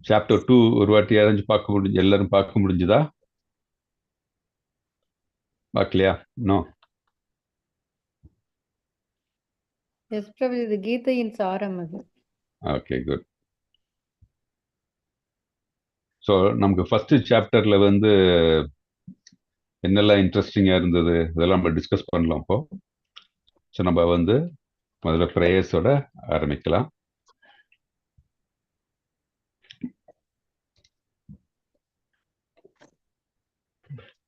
Chapter 2 ஒரு வாட்டி யாராச்சும் பார்க்க முடிஞ்சு எல்லாரும் பார்க்க முடிஞ்சுதா? பார்க்கலையா? நோ. எஸ் பிரபு, இது கீதையின் சாரம் அது. Okay, good. ஸோ நமக்கு ஃபர்ஸ்ட் சாப்டர்ல வந்து என்னெல்லாம் இன்ட்ரெஸ்டிங்காக இருந்தது இதெல்லாம் நம்ம டிஸ்கஸ் பண்ணலாம் இப்போ. ஸோ நம்ம வந்து முதல்ல ப்ரேயர்ஸோட ஆரம்பிக்கலாம்.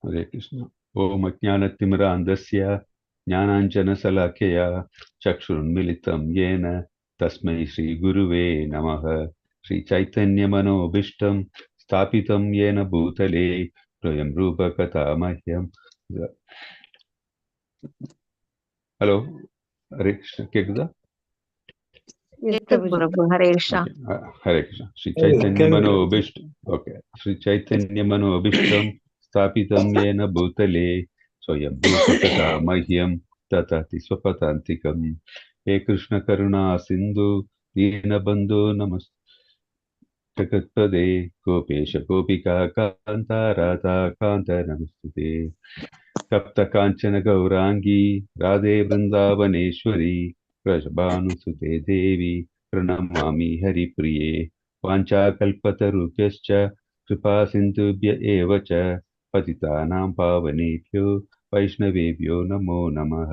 ஹரே கிருஷ்ணா. ஓம் அஜ்ஞானத்திமிர அந்தஸ்ய ஞானாஞ்சன சலாக்கயா சக்ஷுருன்மிலிதம் ஏன தஸ்மை ஸ்ரீ குருவே நமः. ஸ்ரீ சைத்தன்ய மனோபீஷ்டம் ஸ்தாபிதம் ஏன பூதலே ஸ்வயம் ரூப கதாமஹ்யம். ஹலோ, ஹரே கிருஷ்ணா, கேக்குதா? எஸ் பிரபு. பிரபு ஹரே கிருஷ்ணா. ஹரே கிருஷ்ணா. ஸ்ரீ சைத்தன்ய மனோபீஷ்டம். ஓகே. ஸ்ரீ சைத்தன்ய மனோபீஷ்டம் ஸ்தாபிதம் ஏன பூதலே ஸ்வயம் ரூப கதாமஹ்யம் ததாதி ஸ்வபதாந்திகம். ஹே கிருஷ்ண கருணா சிந்து தீனபந்தோ நமஸ்தே கோபேஷ கோபிகா காந்தா ராதா காந்த நமஸ்தே. சப்த காஞ்சன கௌராங்கி ராதே பிருந்தாவனேஸ்வரி பிரஜபானுசுதே தேவி प्रणमामि हरिप्रिये. वाञ्छाकल्पतरुभ्यश्च कृपा सिन्धुभ्य एव च पतितानां पावनेभ्यो वैष्णवेभ्यो नमो नमः.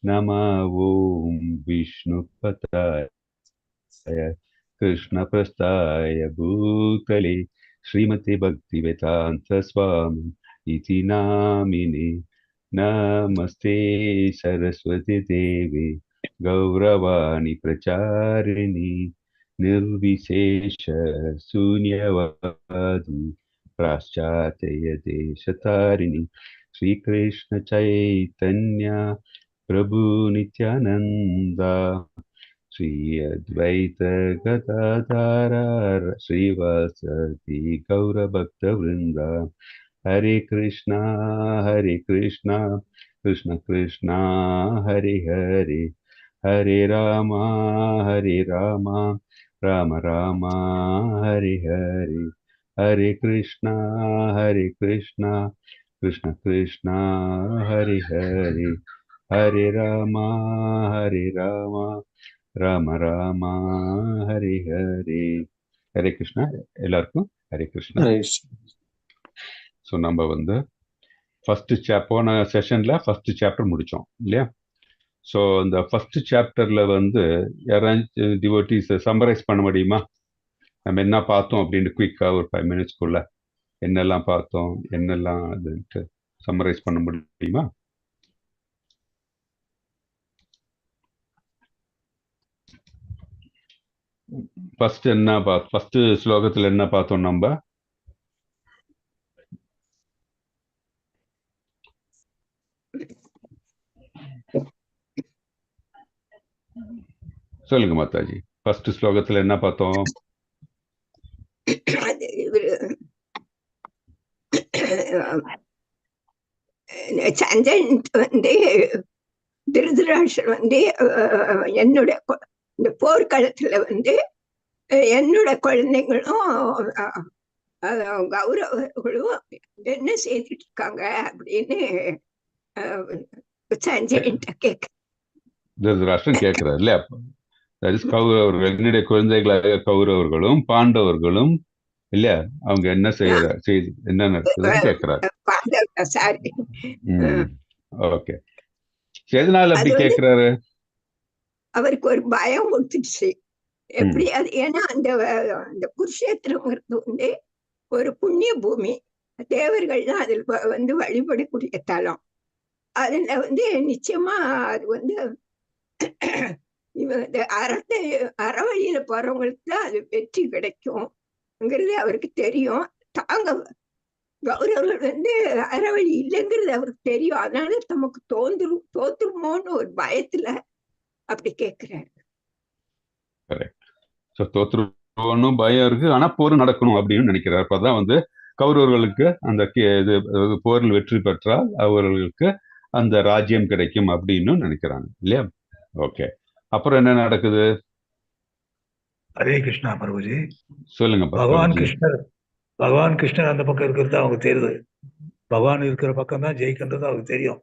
नमः ॐ विष्णुपदाय कृष्णप्रस्थाय भूतले श्रीमते भक्तिवेदान्तस्वामी इति नामिने. नमस्ते सरस्वती देवे गौरवाणी प्रचारिणी निर्विशेष शून्यवादी पाश्चात्य देशतारिणी. श्री कृष्ण चैतन्य प्रभु नित्यानंदा श्री अद्वैत गदाधर श्रीवासदि गौरभक्त वृंदा. हरे कृष्णा कृष्ण कृष्णा हरे हरे, हरे राम राम राम हरे हरे. हरे कृष्णा कृष्ण कृष्ण हरे हरे, हरे राम राम राम हरे हरे. ஹரே கிருஷ்ணா. எல்லாருக்கும் ஹரே கிருஷ்ணா. ஸோ நம்ம வந்து போன செஷன்ல ஃபர்ஸ்ட் சாப்டர் முடிச்சோம் இல்லையா? ஸோ இந்த ஃபர்ஸ்ட் சாப்டர்ல வந்து யாராச்சும் டிவோட்டிஸ் சம்மரைஸ் பண்ண முடியுமா? நம்ம என்ன பார்த்தோம் அப்படின்னு குயிக்கா ஒரு 5 மினிட்ஸ்க்குள்ள என்னெல்லாம் பார்த்தோம், என்னெல்லாம் அதுன்ட்டு சம்மரைஸ் பண்ண முடியுமா? ஃபர்ஸ்ட் ஸ்லோகத்துல என்ன பார்த்தோம் நம்ம? சொல்லுங்க மாதாஜி. ஃபர்ஸ்ட் ஸ்லோகத்துல என்ன பார்த்தோம்? சஞ்சன் வந்து திருதராஷ்டிரர் வந்து என்னுடைய இந்த போர்க்களத்துல வந்து என்னோட குழந்தைங்களும் கௌரவர்களும் என்ன செய்துட்டு இருக்காங்க அப்படின்னு சஞ்சயன் கேட்க திருதராஷ்டிரன் கேட்கிறார் இல்லையா? கௌரவர்கள், என்னுடைய குழந்தைகளாக கௌரவர்களும் பாண்டவர்களும் இல்லையா, அவங்க என்ன என்ன நடக்குதுன்னு கேட்கிறாரு. சாரி. ஓகே. எதனால அப்படி கேட்கிறாரு? அவருக்கு ஒரு பயம் கொடுத்துடுச்சு. எப்படி அது, ஏன்னா அந்த குருஷேத்திரம்ங்கிறது வந்து ஒரு புண்ணிய பூமி, தேவர்கள் தான் அதில் வந்து வழிபடக்கூடிய தலம். அதுல வந்து நிச்சயமா அது வந்து அறவழியில போறவங்களுக்கு தான் அது வெற்றி கிடைக்கும்ங்கிறது அவருக்கு தெரியும். தாங்க கௌரவர்கள் வந்து அறவழி இல்லைங்கிறது அவருக்கு தெரியும். அதனால நமக்கு தோத்துருமோன்னு ஒரு பயத்துல அப்படி கேட்கிறாரு. தோத்துருவோன்னு பயம் இருக்கு, ஆனா போர் நடக்கணும் அப்படின்னு நினைக்கிறார். அப்பதான் வந்து கௌரவர்களுக்கு அந்த போரில் வெற்றி பெற்றால் அவர்களுக்கு அந்த ராஜ்யம் கிடைக்கும் அப்படின்னு நினைக்கிறாங்க இல்லையா? ஓகே. அப்புறம் என்ன நடக்குது? ஹரே கிருஷ்ணா பிரபுஜி. சொல்லுங்க பகவான் பிரபுஜி. கிருஷ்ணர் அந்த பக்கம் இருக்கிறது அவங்க தெரியுது. பகவான் இருக்கிற பக்கம் தான் ஜெயிக்கின்றது அவருக்கு தெரியும்.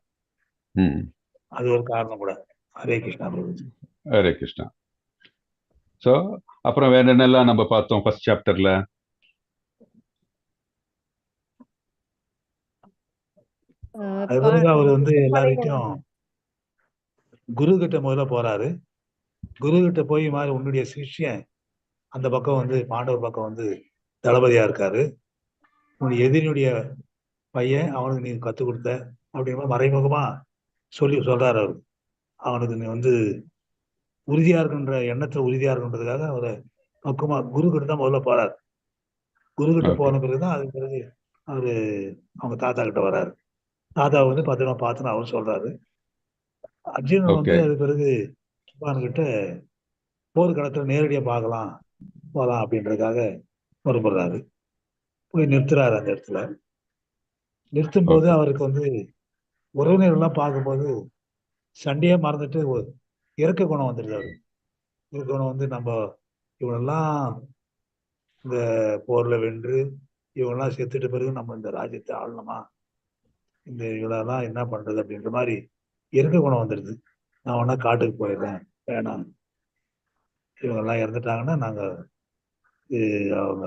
ம். அது ஒரு காரணம் கூட. ஹரே கிருஷ்ணா பிரபுஜி. ஹரே கிருஷ்ணா. ஸோ அப்புறம் வேற என்னெல்லாம் நம்ம பார்த்தோம் ஃபர்ஸ்ட் சாப்டர்ல? அது பிறகு அவர் படைகள் எல்லார்கிட்டையும் குரு கிட்ட முதல்ல போறாரு. குரு கிட்ட போய் மாதிரி உன்னுடைய சிஷ்யன் அந்த பக்கம் பாண்டவர் பக்கம் தளபதியா இருக்காரு, உன்னுடைய எதிரியுடைய பையன், அவனுக்கு நீ கத்துக் கொடுத்த அப்படிங்கிற மறைமுகமா சொல்றாரு அவரு. அவனுக்கு நீ உறுதியா இருக்கின்ற எண்ணத்துல உறுதியா இருக்கின்றதுக்காக அவரை பக்குவமா குரு கிட்ட தான் முதல்ல போறாரு. குரு கிட்ட போன பிறகுதான் அதுக்கு பிறகு அவரு அவங்க தாத்தா கிட்ட வர்றாரு. தாத்தா பத்திரமா பார்த்துன்னு அவர் சொல்றாரு. அர்ஜுனன் அது பிறகு பகவான்கிட்ட போர்க்களத்துல நேரடியா போகலாம் அப்படின்றதுக்காக புறப்படுறாரு. போய் நிறுத்துறாரு. அந்த இடத்துல நிறுத்தும் போது அவருக்கு உறவினர்கள்லாம் பார்க்கும்போது சண்டையே மறந்துட்டு இறக்க குணம் வந்துருது. இறக்க குணம் நம்ம இவனெல்லாம் இந்த போர்ல வென்று இவங்கெல்லாம் செத்துட்ட பிறகு நம்ம இந்த ராஜ்யத்தை ஆளணுமா, இந்த இவளெல்லாம் என்ன பண்றது அப்படின்ற மாதிரி இறக்க குணம் வந்துடுது. நான் வேணா காட்டுக்கு போயிடுறேன், வேணாம், இவங்கெல்லாம் இறந்துட்டாங்கன்னா நாங்க அவங்க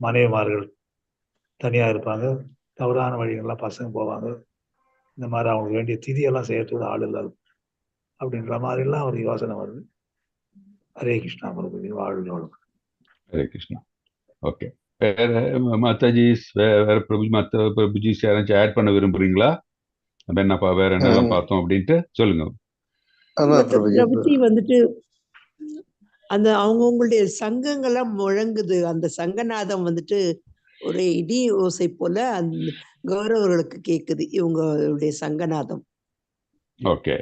மனைவிமார்கள் தனியா இருப்பாங்க, தவறான வழிகள்லாம் பசங்க போவாங்க, இந்த மாதிரி அவங்களுக்கு வேண்டிய திதியெல்லாம் செய்யறதுக்கு ஆள் இல்லாது அப்படின்ற மாதிரிலாம் ஒரு யோசனை வருது. ஹரே கிருஷ்ணா பிரபுஜி. வாழ்க. ஹரே கிருஷ்ணா. ஓகே. வேற மாதாஜி, வேற பிரபுஜி, மற்ற பிரபுஜி யாராச்சும் ஆட் பண்ண விரும்புறீங்களா? என்னப்பா வேற என்னெல்லாம் பார்த்தோம் அப்படின்ட்டு சொல்லுங்க. பிரபுஜி அந்த அவங்கவுங்களுடைய சங்கங்கள்லாம் முழங்குது. அந்த சங்கநாதம் ஒரு இடி ஓசை போல அந்த கௌரவர்களுக்கு கேக்குது இவங்களுடைய சங்கநாதம். ஓகே,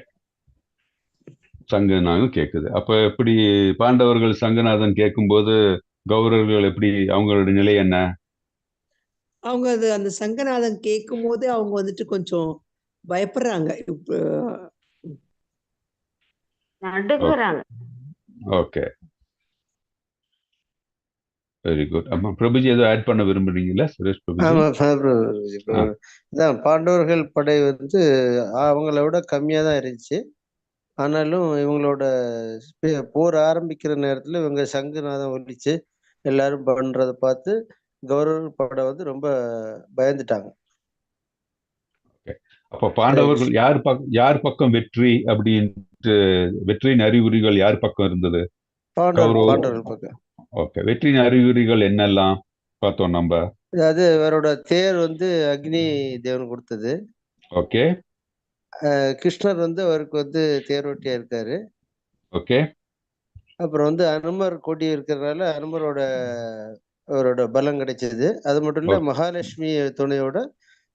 சங்கநாதம் கேக்குது. அப்ப எப்படி பாண்டவர்கள் சங்கநாதம் கேட்கும்போது கௌரவர்கள் எப்படி, அவங்களுடைய நிலை என்ன? அவங்க அந்த சங்கநாதம் கேட்கும் போது அவங்க கொஞ்சம் பயப்படுறாங்க, நடுங்குறாங்க. Okay, very good. ஆமா பிரபுஜி ஏதோ ஆட் பண்ண விரும்புறீங்களா? சுரேஷ் பிரபுஜி. பாண்டவர்கள் படை அவங்கள விட கம்மியா தான் இருந்துச்சு. ஆனாலும் இவங்களோட போர் ஆரம்பிக்கிற நேரத்துல இவங்க சங்குநாதம் ஒலிச்சு எல்லாரும் பண்றதை பார்த்து கௌரவ படை ரொம்ப பயந்துட்டாங்க. அப்ப பாண்டவர்கள் யார் பக்கம் வெற்றி அப்படின்ட்டு, வெற்றியின் அறிகுறிகள் யார் பக்கம் இருந்தது? பாண்டவர்கள் பக்கம். ஓகே, வெற்றியின் அறிகுறிகள் என்னெல்லாம் பார்த்தோம் நம்ம? அதாவது இவரோட தேர் அக்னி தேவன் கொடுத்தது. ஓகே. கிருஷ்ணர் அவருக்கு தேரோட்டியா இருக்காரு. ஓகே. அப்புறம் அனுமர் கொடி இருக்கிறதுனால அவரோட பலம் கிடைச்சது. அது மட்டும் இல்ல, மகாலட்சுமி துணையோட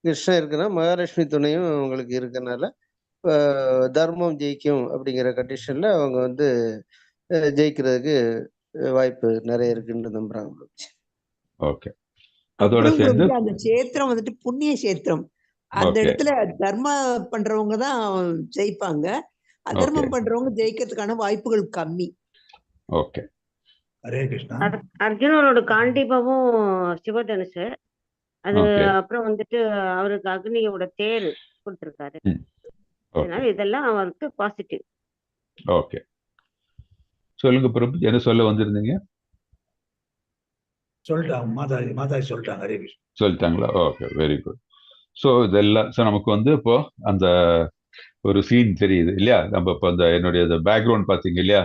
கிருஷ்ணன் இருக்குன்னா மகாலட்சுமி துணையும் உங்களுக்கு இருக்கனால தர்மம் ஜெயிக்கும் அப்படிங்கிற கண்டிஷன்ல அவங்க ஜெயிக்கிறதுக்கு வாய்ப்பு நிறைய இருக்குன்னு நம்புறாங்க. ஓகே. அதோட சேர்ந்து அந்த சேத்திரம் புண்ணிய சேத்திரம். அந்த இடத்துல தர்மம் பண்றவங்க தான் ஜெயிப்பாங்க, அதர்மம் பண்றவங்க ஜெயிக்கிறதுக்கான வாய்ப்புகள் கம்மி. ஓகே. ஹரே கிருஷ்ணா. அர்ஜுனனோட காண்டிபாவும் சிவதனுஷு, அது அப்புறம் அவருக்கு அக்னியோட தேர் கொடுத்திருக்காரு. அதனால இதெல்லாம் அவருக்கு பாசிட்டிவ். ஓகே, சொல்லுங்க பிரபு, என்ன சொல்ல வந்திருந்தீங்க? சொல்லிட்டாங்க மாதாஜி சொல்லிட்டாங்க. ஹரே கிருஷ்ணா. சொல்லிட்டாங்களா? Okay, very good. ஸோ இதெல்லாம் நமக்கு இப்போ அந்த ஒரு சீன் தெரியுது இல்லையா? நம்ம இப்போ அந்த என்னுடைய பேக்ரவுண்ட் பார்த்தீங்க இல்லையா?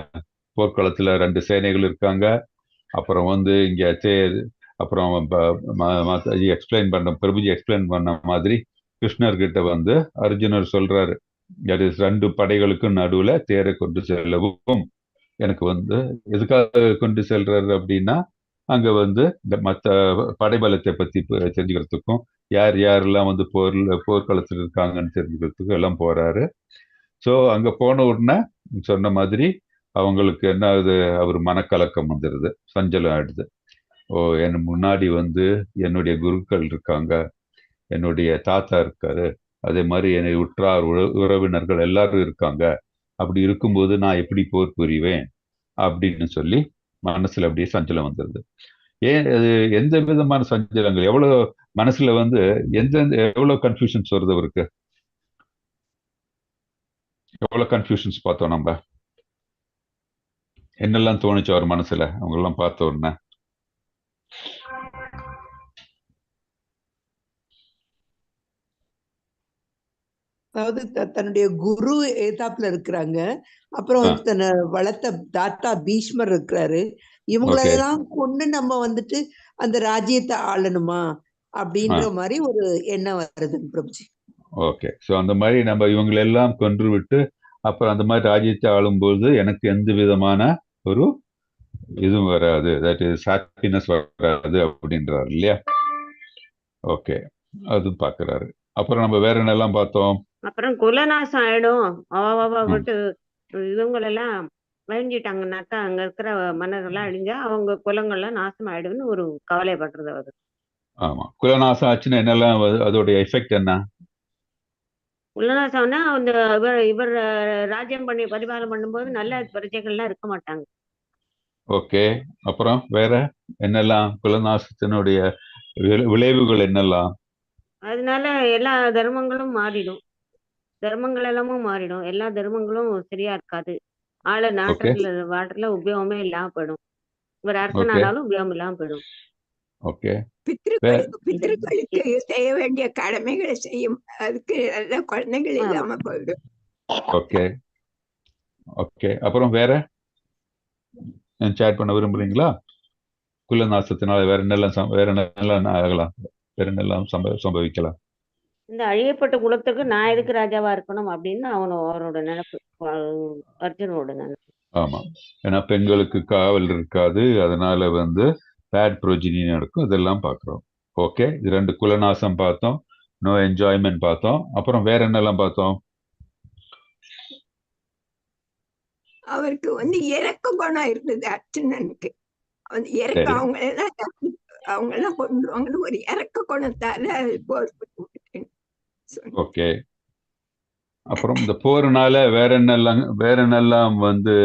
போர்க்களத்தில் 2 சேனைகள் இருக்காங்க. அப்புறம் இங்கே தேர், அப்புறம் மாதாஜி எக்ஸ்பிளைன் பண்ண, பிரபுஜி எக்ஸ்பிளைன் பண்ண மாதிரி கிருஷ்ணர்கிட்ட அர்ஜுனர் சொல்றாரு, 2 படைகளுக்கும் நடுவில் தேரை கொண்டு செல்லவும், எனக்கு எதுக்காக கொண்டு செல்றாரு அப்படின்னா, அங்க இந்த மற்ற படைபலத்தை பத்தி தெரிஞ்சுக்கிறதுக்கும், யார் யாரெல்லாம் போர்க்களத்தில் இருக்காங்கன்னு தெரிஞ்சுக்கிறதுக்கும் எல்லாம் போறாரு. ஸோ அங்க போன உடனே சொன்ன மாதிரி அவங்களுக்கு என்ன ஆகுது, அவர் மனக்கலக்கம் வந்துடுது, சஞ்சலம் ஆயிடுது. என் முன்னாடி என்னுடைய குருக்கள் இருக்காங்க, என்னுடைய தாத்தா இருக்காரு, அதே மாதிரி என்னை உற்றார் உறவினர்கள் எல்லாரும் இருக்காங்க. அப்படி இருக்கும்போது நான் எப்படி போர் புரிவேன் அப்படின்னு சொல்லி மனசுல அப்படியே சஞ்சலம் வந்துருது. ஏன் அது எந்த விதமான சஞ்சலங்கள், எவ்வளவு மனசுல வந்து எவ்வளவு கன்ஃபியூஷன்ஸ் வருது அவருக்கு? எவ்வளவு கன்ஃபியூஷன்ஸ் பார்த்தோம் நம்ம? என்னெல்லாம் தோணுச்சு அவர் மனசுல அவங்க எல்லாம் பார்த்த உடனே? அதாவது தன்னுடைய குரு ஏதாப்புல இருக்கிறாங்க, அப்புறம் தன்னை வளர்த்த தாத்தா பீஷ்மர் இருக்கிறாரு, இவங்களெல்லாம் கொண்டு நம்ம வந்துட்டு அந்த ராஜ்யத்தை ஆளணுமா அப்படின்ற மாதிரி ஒரு எண்ணம் வருதுங்க பிரபுஜி. ஓகே, ஸோ அந்த மாதிரி நம்ம இவங்களெல்லாம் கொன்று விட்டு அப்புறம் அந்த மாதிரி ராஜ்யத்தை ஆளும்போது எனக்கு எந்த விதமான ஒரு இதுவும் வராது, தட் இஸ் ஹாப்பினஸ் வராது அப்படின்றாரு இல்லையா? ஓகே, அது பாக்குறாரு. அப்புறம் நம்ம வேற என்னெல்லாம் பார்த்தோம்? அப்புறம் குலநாசம் ஆயிடும் விட்டு இவங்களெல்லாம் அழிஞ்சிட்டாங்கன்னாக்கா அங்க இருக்கிற மன்னர்கள்லாம் அழிஞ்சா அவங்க குலங்கள்லாம் நாசம் ஆயிடும்னு ஒரு கவலைப்படுறது அவரு. ஆமா, குலநாசம் ஆச்சுன்னா என்னெல்லாம் அதோடைய எஃபெக்ட் என்ன? குலநாசம்னா அந்த இவர் ராஜ்யம் பண்ணி பரிபாலனம் பண்ணும்போது நல்ல பிரஜைகள்லாம் இருக்க மாட்டாங்க. ஓகே, அப்புறம் வேற என்னெல்லாம் குலநாசத்தினுடைய விளைவுகள் என்னெல்லாம்? அதனால எல்லா தர்மங்களும் மாறிடும், தர்மங்கள் எல்லாமும் மாறிடும், எல்லா தர்மங்களும் சரியா இருக்காது, ஆள நாட்டுல வாட்டர்ல உபயோகமே இல்லாம போயிடும், இவர் அரசனானாலும் உபயோகம் இல்லாம போயிடும். ஓகே, பித்திருக்களுக்கு செய்ய வேண்டிய கடமைகளை செய்யும், அதுக்கு நல்ல குழந்தைகள் இல்லாம போயிடும். ஓகே ஓகே, அப்புறம் வேற சேட் பண்ண விரும்புறீங்களா? குலநாசத்தினால வேற என்னெல்லாம் ஆகலாம், வேற என்னெல்லாம் சம்பவிக்கலாம்? இந்த அழியப்பட்ட குலத்துக்கு நான் எதுக்கு ராஜாவா இருக்கணும் அப்படின்னு அவரோட நினைப்பு, அர்ஜுனோட நினைப்பு. ஆமா, ஏன்னா பெண்களுக்கு காவல் இருக்காது, அதனால வந்து பேட் ப்ரோஜினி நடக்கும், இதெல்லாம் பார்க்குறோம். ஓகே, இது 2 குலநாசம் பார்த்தோம், நோ என்ஜாய்மெண்ட் பார்த்தோம். அப்புறம் வேற என்னெல்லாம் பார்த்தோம்? அவருக்கு வந்து இறக்க குணம் இருந்தது அர்ஜுனனுக்கு. இறக்க அவங்க எல்லாம் கொண்டுருவாங்கன்னு ஒரு இறக்க குணத்தால போர். ஓகே, அப்புறம் இந்த போர்னால வேற என்னெல்லாம் வந்து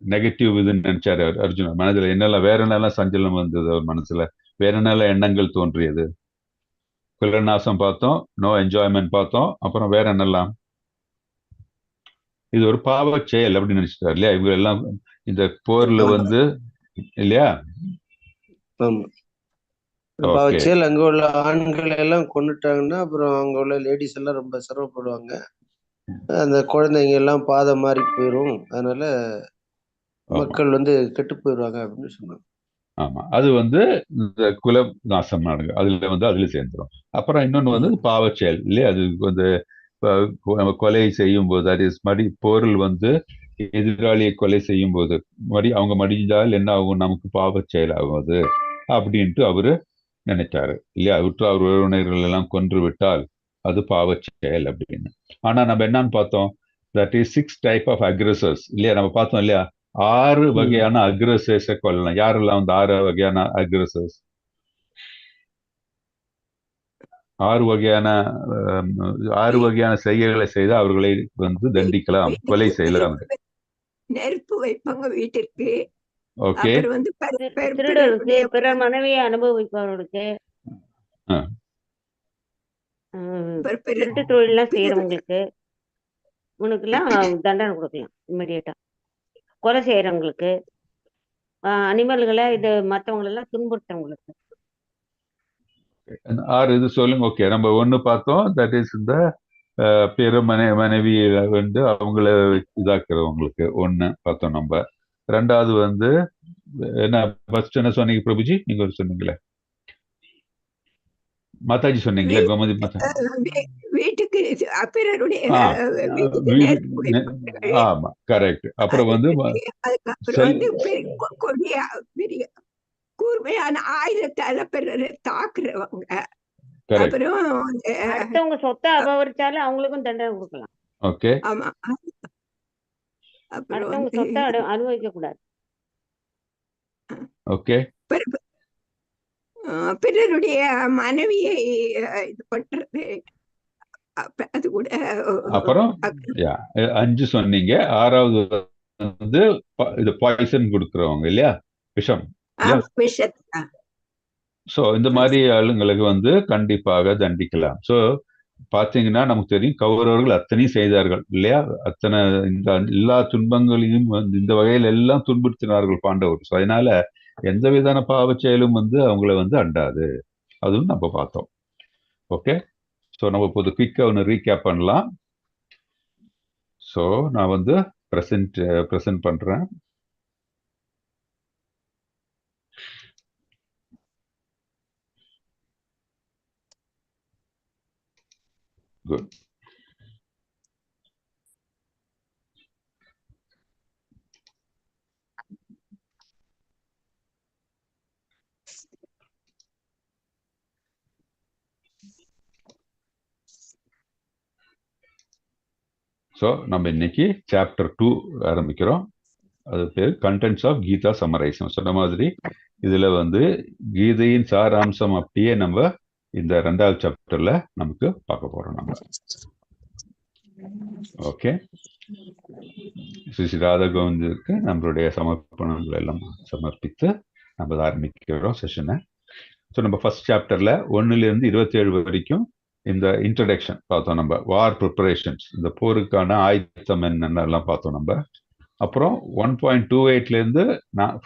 நெகட்டிவ் இதுன்னு நினைச்சாரு அர்ஜுனன் மனதுல? என்னெல்லாம் வேற என்னெல்லாம் சஞ்சலம் வந்தது அவர் மனசுல? வேற என்னெல்லாம் எண்ணங்கள் தோன்றியது? குலநாசம் பார்த்தோம், நோ என்ஜாய்மெண்ட் பார்த்தோம், அப்புறம் வேற என்னெல்லாம்? இது ஒரு பாவ செயல் அப்படின்னு நினைச்சிட்டாரு இல்லையா? இவங்க எல்லாம் இந்த போர்ல வந்து இல்லையா? செயல் அங்க உள்ள ஆண்கள் எல்லாம் கொண்டுட்டாங்கன்னா அப்புறம் அங்க உள்ள லேடிஸ் எல்லாம் ரொம்ப சிரமப்படுவாங்க, அந்த குழந்தைங்க எல்லாம் பாதம் மாறி போயிரும், அதனால மக்கள் வந்து கெட்டு போயிடுவாங்க அப்படின்னு சொன்னாங்க. ஆமா, அது வந்து இந்த குல நாசம் நாடுங்க, அதுல சேர்ந்துடும். அப்புறம் இன்னொன்னு வந்து பாவ செயல் இல்லையா? அது வந்து நம்ம கொலை செய்யும் போது, அது போரில் வந்து எதிராளியை கொலை செய்யும் போது அவங்க மடிஞ்சால் என்ன ஆகும், நமக்கு பாவ செயல் ஆகும் அது அப்படின்ட்டு அவரு நினைச்சாரு இல்லையா? அவர் உறவினர்கள் எல்லாம் கொன்று விட்டால் அது பாவ செயல் அப்படின்னு. ஆனா நம்ம என்னன்னு பார்த்தோம், தட் இஸ் 6 டைப் ஆஃப் அக்ரெசர்ஸ் இல்லையா? நம்ம பார்த்தோம் இல்லையா? 6 வகையான அக்ரெசர்ஸை கொல்லலாம். யாரெல்லாம் வந்து 6 வகையான அக்ரெசர்ஸ்? 6 வகையான செய்கைகளை செய்து அவர்களை வந்து தண்டிக்கலாம், கொலை செய்யலாம். நெருப்பு வைப்பாங்க வீட்டிற்கு. ஓகே, திருடருக்கு, பிறர் மனைவியை அனுபவிப்பவர்களுக்கு, திருட்டு தொழிலாம் செய்யறவங்களுக்கு உனக்குலாம் தண்டனை கொடுக்கலாம் இமிடியேட்டா. கொலை செய்யறவங்களுக்கு, அனிமல்களை இது மற்றவங்களெல்லாம் துன்புறுத்தவங்களுக்கு. 6 இது சொல்லுங்க. ஓகே, நம்ம ஒண்ணு பார்த்தோம், தட் இஸ் இந்த பிற மனைவி வந்து அவங்கள இதாக்குறவங்களுக்கு ஒண்ணு பார்த்தோம் நம்ம. 2வது வந்து என்ன, ஃபர்ஸ்ட் என்ன சொன்னீங்க பிரபுஜி? நீங்க சொன்னீங்களே, மாதாஜி சொன்னீங்களே, கோமதி மாதா. வீட்டுக்கு பிறருடைய ஆமா, கரெக்ட். அப்புறம் வந்து கூர்மையான ஆயுதத்தால பிறரை தாக்குறவங்க, அப்புறம் அடுத்தவங்க சொத்தை அபகரிச்சாலும் அவங்களுக்கும் தண்டனை கொடுக்கலாம். ஓகே, ஆமா, அடுத்தவங்க சொத்தை அனுபவிக்க கூடாது. ஓகே, பிறருடைய மனைவியை இது பண்றது அது கூட. அப்புறம் 5 சொன்னீங்க. 6வது வந்து இது பாய்சன் கொடுக்குறவங்க இல்லையா, விஷம் இல்லையா. விஷத்தை ஸோ இந்த மாதிரி ஆளுங்களுக்கு வந்து கண்டிப்பாக தண்டிக்கலாம். ஸோ பார்த்தீங்கன்னா நமக்கு தெரியும் கௌரவர்கள் அத்தனையும் செய்தார்கள் இல்லையா, அத்தனை இந்த எல்லா துன்பங்களையும் வந்து இந்த வகையில் எல்லாம் துன்புறுத்தினார்கள் பாண்டவர். ஸோ அதனால எந்த விதமான பாவச் செயலும் வந்து அவங்கள வந்து அண்டாது, அதுவும் நம்ம பார்த்தோம். ஓகே, ஸோ நம்ம இப்போது குயிக்காக ஒன்று ரீகேப் பண்ணலாம். ஸோ நான் வந்து ப்ரெசென்ட் பண்ணுறேன். குட். ஸோ நம்ம இன்னைக்கு சாப்டர் 2 ஆரம்பிக்கிறோம். அது பேர் கண்டென்ட்ஸ் ஆஃப் கீதா சம்மரைசம். சொன்ன மாதிரி இதுல வந்து கீதையின் சாராம்சம் அப்படியே நம்ம இந்த 2வது சாப்டர்ல நமக்கு பார்க்க போறோம் நம்ம. ஓகே, ஸ்ரீ ராதா கோவிந்தருக்கு நம்மளுடைய சமர்ப்பணங்கள் எல்லாம் சமர்ப்பித்து நம்ம ஆரம்பிக்கிறோம் செஷனை. ஸோ நம்ம ஃபர்ஸ்ட் சாப்டர்ல 1லிருந்து 27 வரைக்கும் இந்த இன்ட்ரடக்ஷன் பார்த்தோம். நம்ம வார் ப்ரிப்பரேஷன்ஸ், இந்த போருக்கான ஆயுத்தம் என்னென்னலாம் பார்த்தோம் நம்ம. அப்புறம் 1.28லேருந்து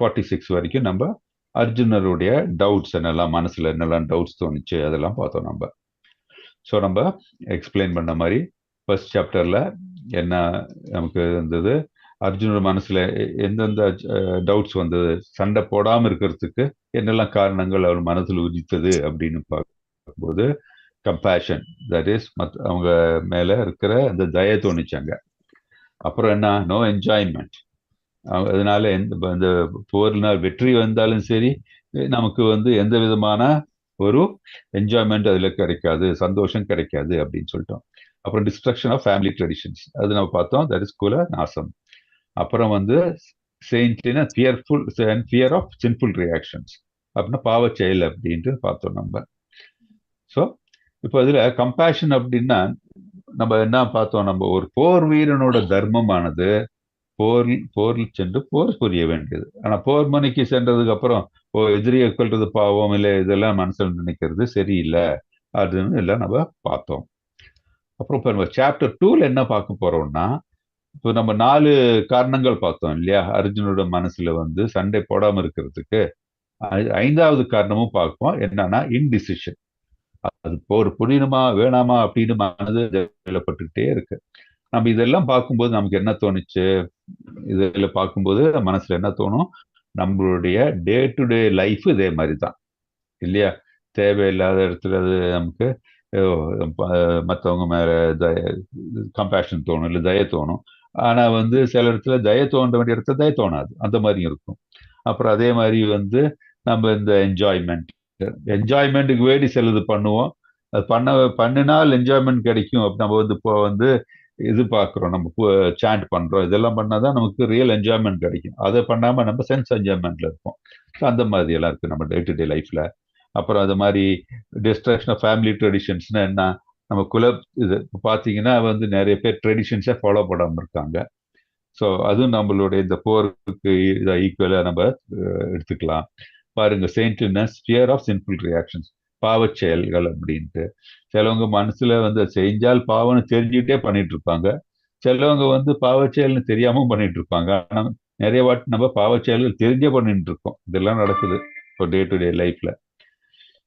46 வரைக்கும் நம்ம அர்ஜுனருடைய டவுட்ஸ் என்னெல்லாம், மனசுல என்னெல்லாம் டவுட்ஸ் தோணுச்சு அதெல்லாம் பார்த்தோம் நம்ம. ஸோ நம்ம எக்ஸ்பிளைன் பண்ண மாதிரி ஃபர்ஸ்ட் சாப்டர்ல என்ன நமக்கு இருந்தது, அர்ஜுனர் மனசுல எந்தெந்த டவுட்ஸ் வந்தது, சண்டை போடாம இருக்கிறதுக்கு என்னெல்லாம் காரணங்கள் அவர் மனசுல உதித்தது அப்படின்னு பார்க்கும்போது கம்பேஷன், தட் இஸ் அவங்க மேல இருக்கிற அந்த தயை தோணிச்சாங்க. அப்புறம் என்ன, நோ என்ஜாய்மெண்ட், அதனால இந்த போரினால் வெற்றி வந்தாலும் சரி நமக்கு வந்து எந்த விதமான ஒரு என்ஜாய்மெண்ட் அதுல கிடைக்காது, சந்தோஷம் கிடைக்காது அப்படின்னு சொல்லிட்டோம். அப்புறம் டிஸ்ட்ரக்ஷன் ஆஃப் ஃபேமிலி ட்ரெடிஷன்ஸ், அது நம்ம பார்த்தோம், தட் இஸ் குல நாசம். அப்புறம் வந்து செயின்ட்லினா ஃபியர் ஆஃப் சின்ஃபுல் ரியாக்ஷன்ஸ், அப்படின்னா பாவச் செயல் அப்படின்ட்டு பார்த்தோம் நம்ம. ஸோ இப்போ இதுல கம்பேஷன் அப்படின்னா நம்ம என்ன பார்த்தோம், நம்ம ஒரு போர் வீரனோட தர்மமானது போரில் சென்று போர் புரிய வேண்டியது. ஆனா போர் மணிக்கு சென்றதுக்கு அப்புறம் எதிரியை கொள்றது பாவம் இல்லை, இதெல்லாம் மனசுல நினைக்கிறது சரியில்லை, அதுன்னு எல்லாம் நம்ம பார்த்தோம். அப்புறம் இப்போ நம்ம சாப்டர் 2ல என்ன பார்க்க போறோம்னா, இப்போ நம்ம 4 காரணங்கள் பார்த்தோம் இல்லையா, அர்ஜுனோட மனசுல வந்து சண்டை போடாம இருக்கிறதுக்கு. 5வது காரணமும் பார்ப்போம், என்னன்னா இன்டிசிஷன். அது போர் புரியணுமா வேணாமா அப்படின்னு மனது வேலைப்பட்டுக்கிட்டே இருக்கு. நம்ம இதெல்லாம் பார்க்கும்போது நமக்கு என்ன தோணுச்சு, இதில் பார்க்கும்போது மனசுல என்ன தோணும், நம்மளுடைய டே டு டே லைஃப் இதே மாதிரி தான் இல்லையா. தேவையில்லாத இடத்துல அது நமக்கு மற்றவங்க மேல கம்பேஷன் தோணும், இல்லை தய தோணும். ஆனா வந்து சில இடத்துல தய தோன்ற வேண்டிய இடத்துல தய தோணாது, அந்த மாதிரி இருக்கும். அப்புறம் அதே மாதிரி வந்து நம்ம இந்த என்ஜாய்மெண்ட்டுக்கு வேண்டி சிலது பண்ணுவோம், அது பண்ணினால் என்ஜாய்மெண்ட் கிடைக்கும். நம்ம வந்து இப்போ வந்து இது பார்க்குறோம், நம்ம சாண்ட் பண்றோம், இதெல்லாம் பண்ணாதான் நமக்கு ரியல் என்ஜாய்மெண்ட் கிடைக்கும். அதை பண்ணாம நம்ம சென்ஸ் என்ஜாய்மெண்ட்ல இருப்போம். அந்த மாதிரி எல்லாம் இருக்கு நம்ம டே டு டே லைஃப்ல. அப்புறம் அது மாதிரி டிஸ்ட்ராக்ஷன் ஆஃப் ஃபேமிலி ட்ரெடிஷன்ஸ்னா என்ன, நம்ம இது பார்த்தீங்கன்னா வந்து நிறைய பேர் ட்ரெடிஷன்ஸை ஃபாலோ பண்ணாமல் இருக்காங்க. ஸோ அதுவும் நம்மளுடைய இந்த போருக்கு இதை ஈக்குவலாக நம்ம எடுத்துக்கலாம். பாருங்க, செயின்ட்லினஸ், ஃபியர் ஆஃப் சின்ஃபுல் ரியாக்ஷன்ஸ், பாவச் செயல்கள் அப்படின்ட்டு. சிலவங்க மனசுல வந்து செஞ்சால் பாவம்னு தெரிஞ்சுக்கிட்டே பண்ணிட்டு இருப்பாங்க, சிலவங்க வந்து பாவச் செயல்னு தெரியாம பண்ணிட்டு இருப்பாங்க. ஆனால் நிறைய வாட்டி நம்ம பாவச் செயல்கள் தெரிஞ்சே பண்ணிட்டு இருக்கோம். இதெல்லாம் நடக்குது இப்போ டே டு டே லைஃப்ல.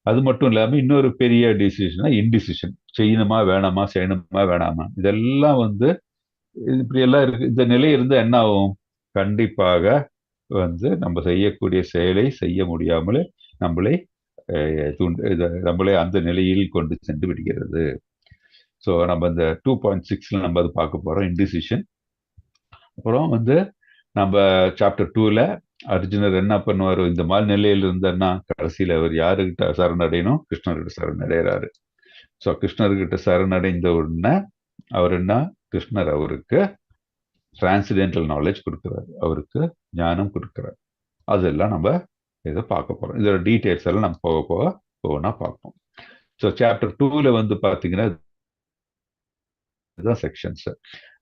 அது மட்டும் இல்லாம இன்னொரு பெரிய டிசிஷனா இன்டிசிஷன், செய்யணுமா வேணாமா, செய்யணுமா வேணாமா, இதெல்லாம் வந்து இப்படி எல்லாம் இருக்கு. இந்த நிலை இருந்தா என்ன ஆகும், கண்டிப்பாக வந்து நம்ம செய்யக்கூடிய செயலை செய்ய முடியாமல் நம்மளை நம்மளை அந்த நிலையில் கொண்டு சென்று விடுகிறது. ஸோ நம்ம இந்த 2.6ல நம்ம அது பார்க்க போறோம், இன்டிசிஷன். அப்புறம் வந்து நம்ம சாப்டர் 2ல அர்ஜுனர் என்ன பண்ணுவார், இந்த மாதிரி நிலையில் இருந்தாருன்னா கடைசியில் அவர் யாருக்கிட்ட சரணடையணும், கிருஷ்ணர்கிட்ட சரணடைகிறாரு. ஸோ கிருஷ்ணர்கிட்ட சரணடைந்த உடனே அவர் என்ன, கிருஷ்ணர் அவருக்கு டிரான்சிடென்டல் நாலேஜ் கொடுக்குறாரு, அவருக்கு ஞானம் கொடுக்குறாரு. அதெல்லாம் நம்ம இதை பார்க்க போறோம். இதோட டீட்டெயில்ஸ் எல்லாம் நம்ம போக பார்ப்போம். ஸோ சாப்டர் 2ல வந்து பார்த்தீங்கன்னா இதுதான் செக்ஷன்ஸ்.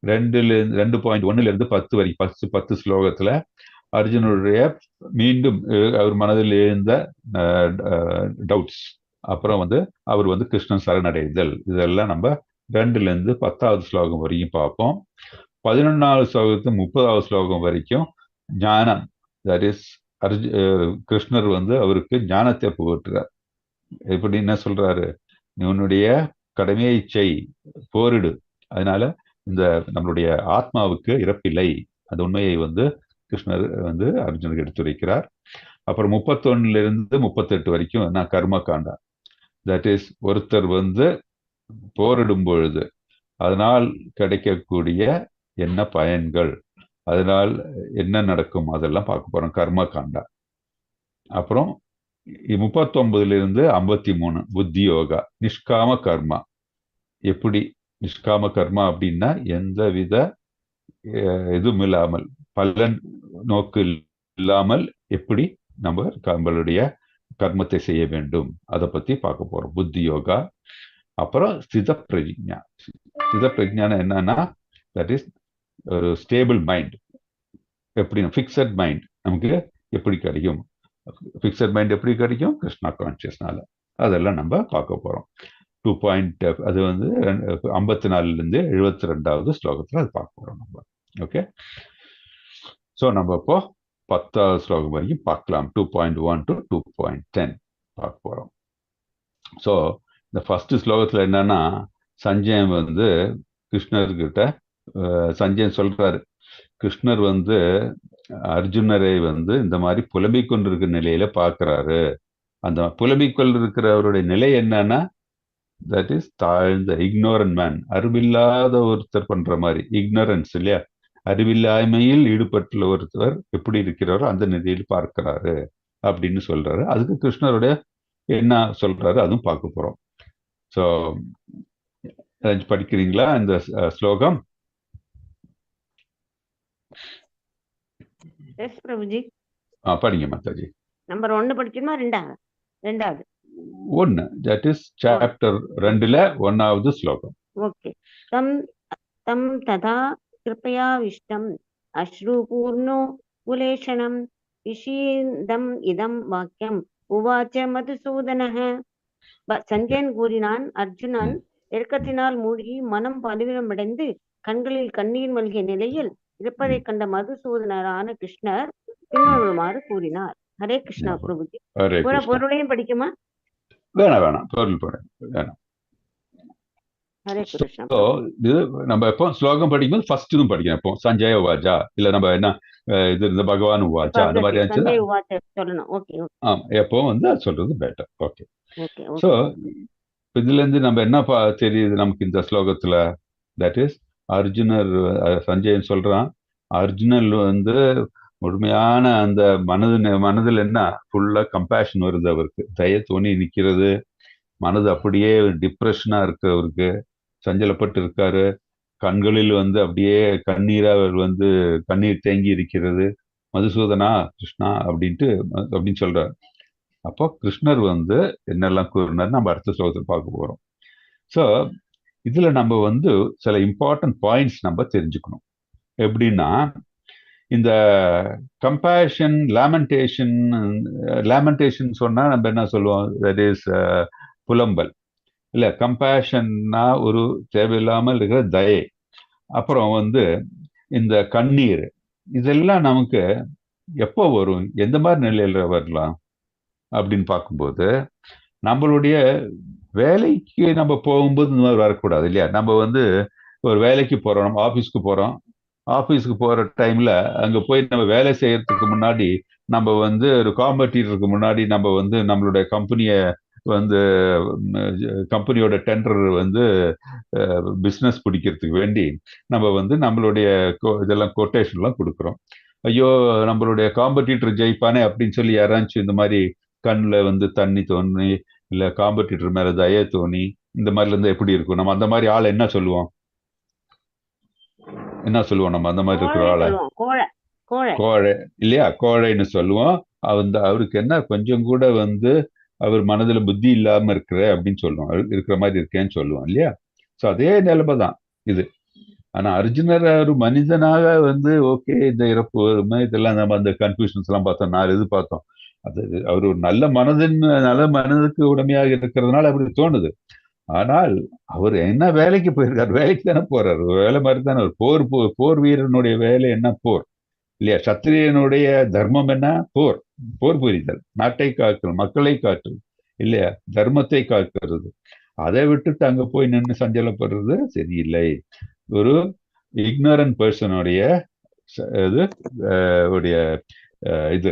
2.1 10 வரைக்கும் 10 ஸ்லோகத்துல அர்ஜுனுடைய மீண்டும் அவர் மனதில் எழுந்த டவுட்ஸ், அப்புறம் அவர் கிருஷ்ணன் சரணடைதல், இதெல்லாம் நம்ம 2லேருந்து 10வது ஸ்லோகம் வரைக்கும் பார்ப்போம். 11வது ஸ்லோகத்து 30வது ஸ்லோகம் வரைக்கும் ஞானம், தட் இஸ் கிருஷ்ணர் அவருக்கு ஞானத்தை புகட்டுறார். எப்படி என்ன சொல்றாரு, நீ உன்னுடைய கடமையை செய், போரிடு, அதனால இந்த நம்மளுடைய ஆத்மாவுக்கு இறப்பில்லை, அந்த உண்மையை கிருஷ்ணர் அர்ஜுனுக்கு எடுத்துரைக்கிறார். அப்புறம் 31லேருந்து 38 வரைக்கும் நான் கர்ம காண்டா, தட் இஸ் ஒருத்தர் போரிடும் பொழுது அதனால் கிடைக்கக்கூடிய என்ன பயன்கள், அதனால் என்ன நடக்கும், அதெல்லாம் பார்க்க போறோம், கர்ம காண்டா. அப்புறம் 39லேருந்து 53 புத்தி யோகா, நிஷ்காம கர்மா. எப்படி நிஷ்காம கர்மா அப்படின்னா எந்தவித எதுவும் இல்லாமல், பலன் நோக்கு இல்லாமல் எப்படி நம்மளுடைய கர்மத்தை செய்ய வேண்டும், அதை பத்தி பார்க்க போறோம், புத்தி யோகா. அப்புறம் ஸ்தித பிரஜ்ஞா. ஸ்தித பிரஜ்ஞான என்னன்னா, தட் இஸ் ஒரு ஸ்டேபிள் மைண்ட். எப்படி ஃபிக்ஸட் மைண்ட் நமக்கு எப்படி கிடைக்கும், ஃபிக்ஸட் மைண்ட் எப்படி கிடைக்கும், கிருஷ்ணா கான்சியஸ்னால, அதெல்லாம் நம்ம பார்க்க போறோம். 2. அது 54லேருந்து 72வது ஸ்லோகத்துல அது பார்க்க போறோம் நம்ம. ஓகே, ஸோ நம்ம இப்போ 10வது ஸ்லோகம் வரைக்கும் பார்க்கலாம். 2.1 to 2.10 பார்க்க போறோம். ஸோ இந்த ஃபர்ஸ்ட் ஸ்லோகத்துல என்னன்னா, சஞ்சயன் கிருஷ்ணர்கிட்ட சஞ்சயன் சொல்றாரு, கிருஷ்ணர் அர்ஜுனரை இந்த மாதிரி புலம்பிக் கொண்டிருக்கிற நிலையில பார்க்கிறாரு. அந்த புலம்பிக் கொண்டிருக்கிற அவருடைய நிலை என்னன்னா, தட் இஸ் தாழ்ந்த இக்னோரன்ட் மேன், அறிவில்லாத ஒருத்தர் பண்ற மாதிரி, இக்னோரன்ஸ் இல்லையா, அறிவில்லாமையில் ஈடுபட்டுள்ள ஒருத்தர் எப்படி இருக்கிறாரோ அந்த நிலையில் பார்க்கிறாரு அப்படின்னு சொல்றாரு. அதுக்கு கிருஷ்ணருடைய என்ன சொல்றாரு அதுவும் பார்க்க போறோம். ஸோ படிக்கிறீங்களா இந்த ஸ்லோகம்? பிரபுஜி படிங்க மாதாஜி. நம்பர் 1 படிக்கணுமா, ரெண்டாவது 1, தட் இஸ் சாப்டர் 2ல 1வது ஸ்லோகம். ஓகே. தம் ததா கிருபயாவிஷ்டம் அஸ்ருபூர்ணோ குலேஷனம் விஷீதம் இதம் வாக்கியம் உவாச்ச மதுசூதனः. சஞ்சயன் கூறினான், அர்ஜுனன் இறக்கத்தினால் மூழ்கி மனம் பலவீனமடைந்து கண்களில் கண்ணீர் மல்கிய நிலையில் இருப்பதை கண்ட மதுசூதனரான கிருஷ்ணர் பின்வருமாறு கூறினார். ஹரே கிருஷ்ணா பிரபுஜி. பொருளையும் படிக்குமா? வேணாம், பொருள் வேணாம். ஹரே கிருஷ்ணா. இது நம்ம எப்போ ஸ்லோகம் படிக்கும்போது ஃபர்ஸ்ட் இதுவும் படிக்கணும். இப்போ சஞ்சய உவாச்சா, இல்ல நம்ம என்ன இது இந்த பகவான் உவாச்சா அந்த மாதிரி சொல்லணும். ஓகே, எப்போ சொல்றது பெட்டர். ஓகே, ஸோ இதுல இருந்து நம்ம என்ன தெரியுது நமக்கு இந்த ஸ்லோகத்துல, தட் இஸ் அர்ஜுனர் சஞ்சயன் சொல்றான், அர்ஜுனர் முழுமையான அந்த மனதில் என்ன ஃபுல்லா கம்பேஷன் வருது, அவருக்கு தய தோணி நிற்கிறது, மனது அப்படியே டிப்ரெஷனா இருக்கு, அவருக்கு சஞ்சலப்பட்டு இருக்காரு, கண்களில் அப்படியே கண்ணீரா கண்ணீர் தேங்கி இருக்கிறது. மதுசூதனா கிருஷ்ணா அப்படின்னு சொல்றாரு. அப்போ கிருஷ்ணர் என்னெல்லாம் கூறினார் நம்ம அடுத்த ஸ்லோகத்தில் பார்க்க போறோம். ஸோ இதுல நம்ம சில இம்பார்ட்டன்ட் பாயிண்ட்ஸ் நம்ம தெரிஞ்சுக்கணும். எப்படின்னா, இந்த கம்பேஷன் லேமெண்டேஷன் சொன்னா நம்ம என்ன சொல்லுவோம், தட் இஸ் புலம்பல் இல்ல. கம்பேஷன்னா ஒரு தேவையில்லாமல் இருக்கிற தயை, அப்புறம் இந்த கண்ணீர், இதெல்லாம் நமக்கு எப்போ வரும், எந்த மாதிரி நிலையில வரலாம் அப்படின்னு பார்க்கும்போது, நம்மளுடைய வேலைக்கு நம்ம போகும்போது இந்த மாதிரி வரக்கூடாது இல்லையா. நம்ம ஒரு வேலைக்கு போறோம், நம்ம ஆஃபீஸுக்கு போற டைம்ல அங்க போய் நம்ம வேலை செய்யறதுக்கு முன்னாடி நம்ம ஒரு காம்படிட்டருக்கு முன்னாடி நம்ம நம்மளுடைய கம்பெனியோட டெண்டர் பிஸ்னஸ் பிடிக்கிறதுக்கு வேண்டி நம்ம நம்மளுடைய இதெல்லாம் கொட்டேஷன்லாம் கொடுக்குறோம். ஐயோ நம்மளுடைய காம்படிட்டர் ஜெயிப்பானே அப்படின்னு சொல்லி யாராச்சும் இந்த மாதிரி கண்ணில் தண்ணி தோணி, இல்ல காம்படிட்டர் மேல தய தோணி, இந்த மாதிரில இருந்து எப்படி இருக்கும், நம்ம அந்த மாதிரி ஆளை என்ன சொல்லுவோம் நம்ம அந்த மாதிரி இருக்கிற ஆளை கோழை இல்லையா, கோழைன்னு சொல்லுவோம். அவருக்கு என்ன கொஞ்சம் கூட அவர் மனதுல புத்தி இல்லாம இருக்கிற அப்படின்னு சொல்லுவோம், இருக்கிற மாதிரி இருக்கேன்னு சொல்லுவோம் இல்லையா. ஸோ அதே நிலைமை தான் இது. ஆனா அர்ஜுனர் ஒரு மனிதனாக வந்து ஓகே இந்த இறப்பு வறுமை இதெல்லாம் நம்ம அந்த கன்ஃபியூஷன்ஸ் எல்லாம் பார்த்தோம், 4 இது பார்த்தோம். அது அவர் ஒரு நல்ல மனதுக்கு உடமையாக இருக்கிறதுனால அப்படி தோணுது. ஆனால் அவர் என்ன வேலைக்கு போயிருக்காரு? வேலைக்கு தானே போறாரு. ஒரு வேலை மாதிரி தானே. ஒரு போர் வீரனுடைய வேலை என்ன? போர் இல்லையா? சத்திரியனுடைய தர்மம் என்ன? போர் புரிதல், நாட்டை காத்தல், மக்களை காத்தல் இல்லையா? தர்மத்தை காக்கிறது. அதை விட்டுட்டு அங்க போய் நின்று சஞ்சலப்படுறது சரியில்லை. ஒரு இக்னோரண்ட் பர்சனுடைய இது உடைய இது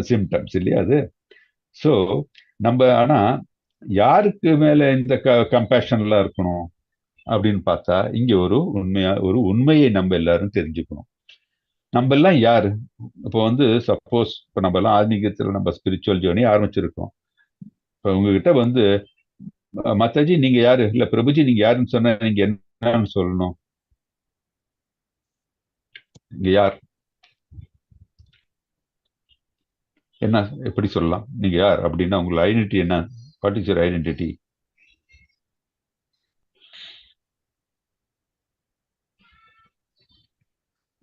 சிம்டம்ஸ் இல்லையா அது. ஸோ நம்ம ஆனா யாருக்கு மேல இந்த கம்பேஷன் எல்லாம் இருக்கணும் அப்படின்னு பார்த்தா, இங்க ஒரு உண்மையை நம்ம எல்லாரும் தெரிஞ்சுக்கணும். நம்ம எல்லாம் யாரு? இப்போ வந்து சப்போஸ் இப்போ நம்ம எல்லாம் ஆன்மீகத்துல நம்ம ஸ்பிரிச்சுவல் ஜேர்னி ஆரம்பிச்சிருக்கோம். இப்போ உங்ககிட்ட வந்து மாதாஜி நீங்க யாரு, இல்ல பிரபுஜி நீங்க யாருன்னு சொன்னா நீங்க என்னன்னு சொல்லணும்? நீங்க யார், என்ன, எப்படி சொல்லலாம்? நீங்க யார் அப்படின்னா உங்களோட ஐடென்டிட்டி என்ன? What is your identity?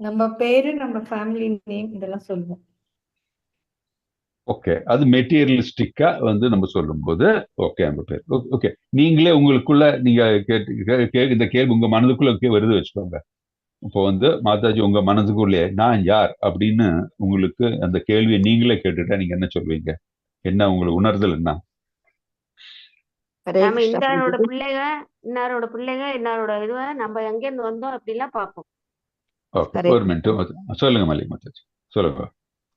நம்ம பேரு, நம்ம ஃபேமிலி நேம் இதெல்லாம் சொல்லுவோம். ஓகே, அது மெட்டீரியலிஸ்டிக்கா வந்து நம்ம சொல்லும்போது ஓகே நம்ம பேர் ஓகே. நீங்களே உங்களுக்குள்ள நீங்க இந்த கேள்வி உங்க மனதுக்குள்ள வருது வச்சுக்கோங்க. இப்போ வந்து மாதாஜி உங்க மனதுக்குள்ளே நான் யார் அப்படின்னு உங்களுக்கு அந்த கேள்வியை நீங்களே கேட்டுட்டா நீங்க என்ன சொல்வீங்க? என்ன உங்களுக்கு உணர்தல் என்ன? நம்ம இன்னாரோட பிள்ளைங்க, இன்னாரோட இதுவ நம்ம எங்க இருந்து வந்தோம் அப்படிலாம் பார்ப்போம். ஓகே, ஒரு மினிட் சொல்லுங்க மல்லி மாதாஜி, சொல்லுங்க.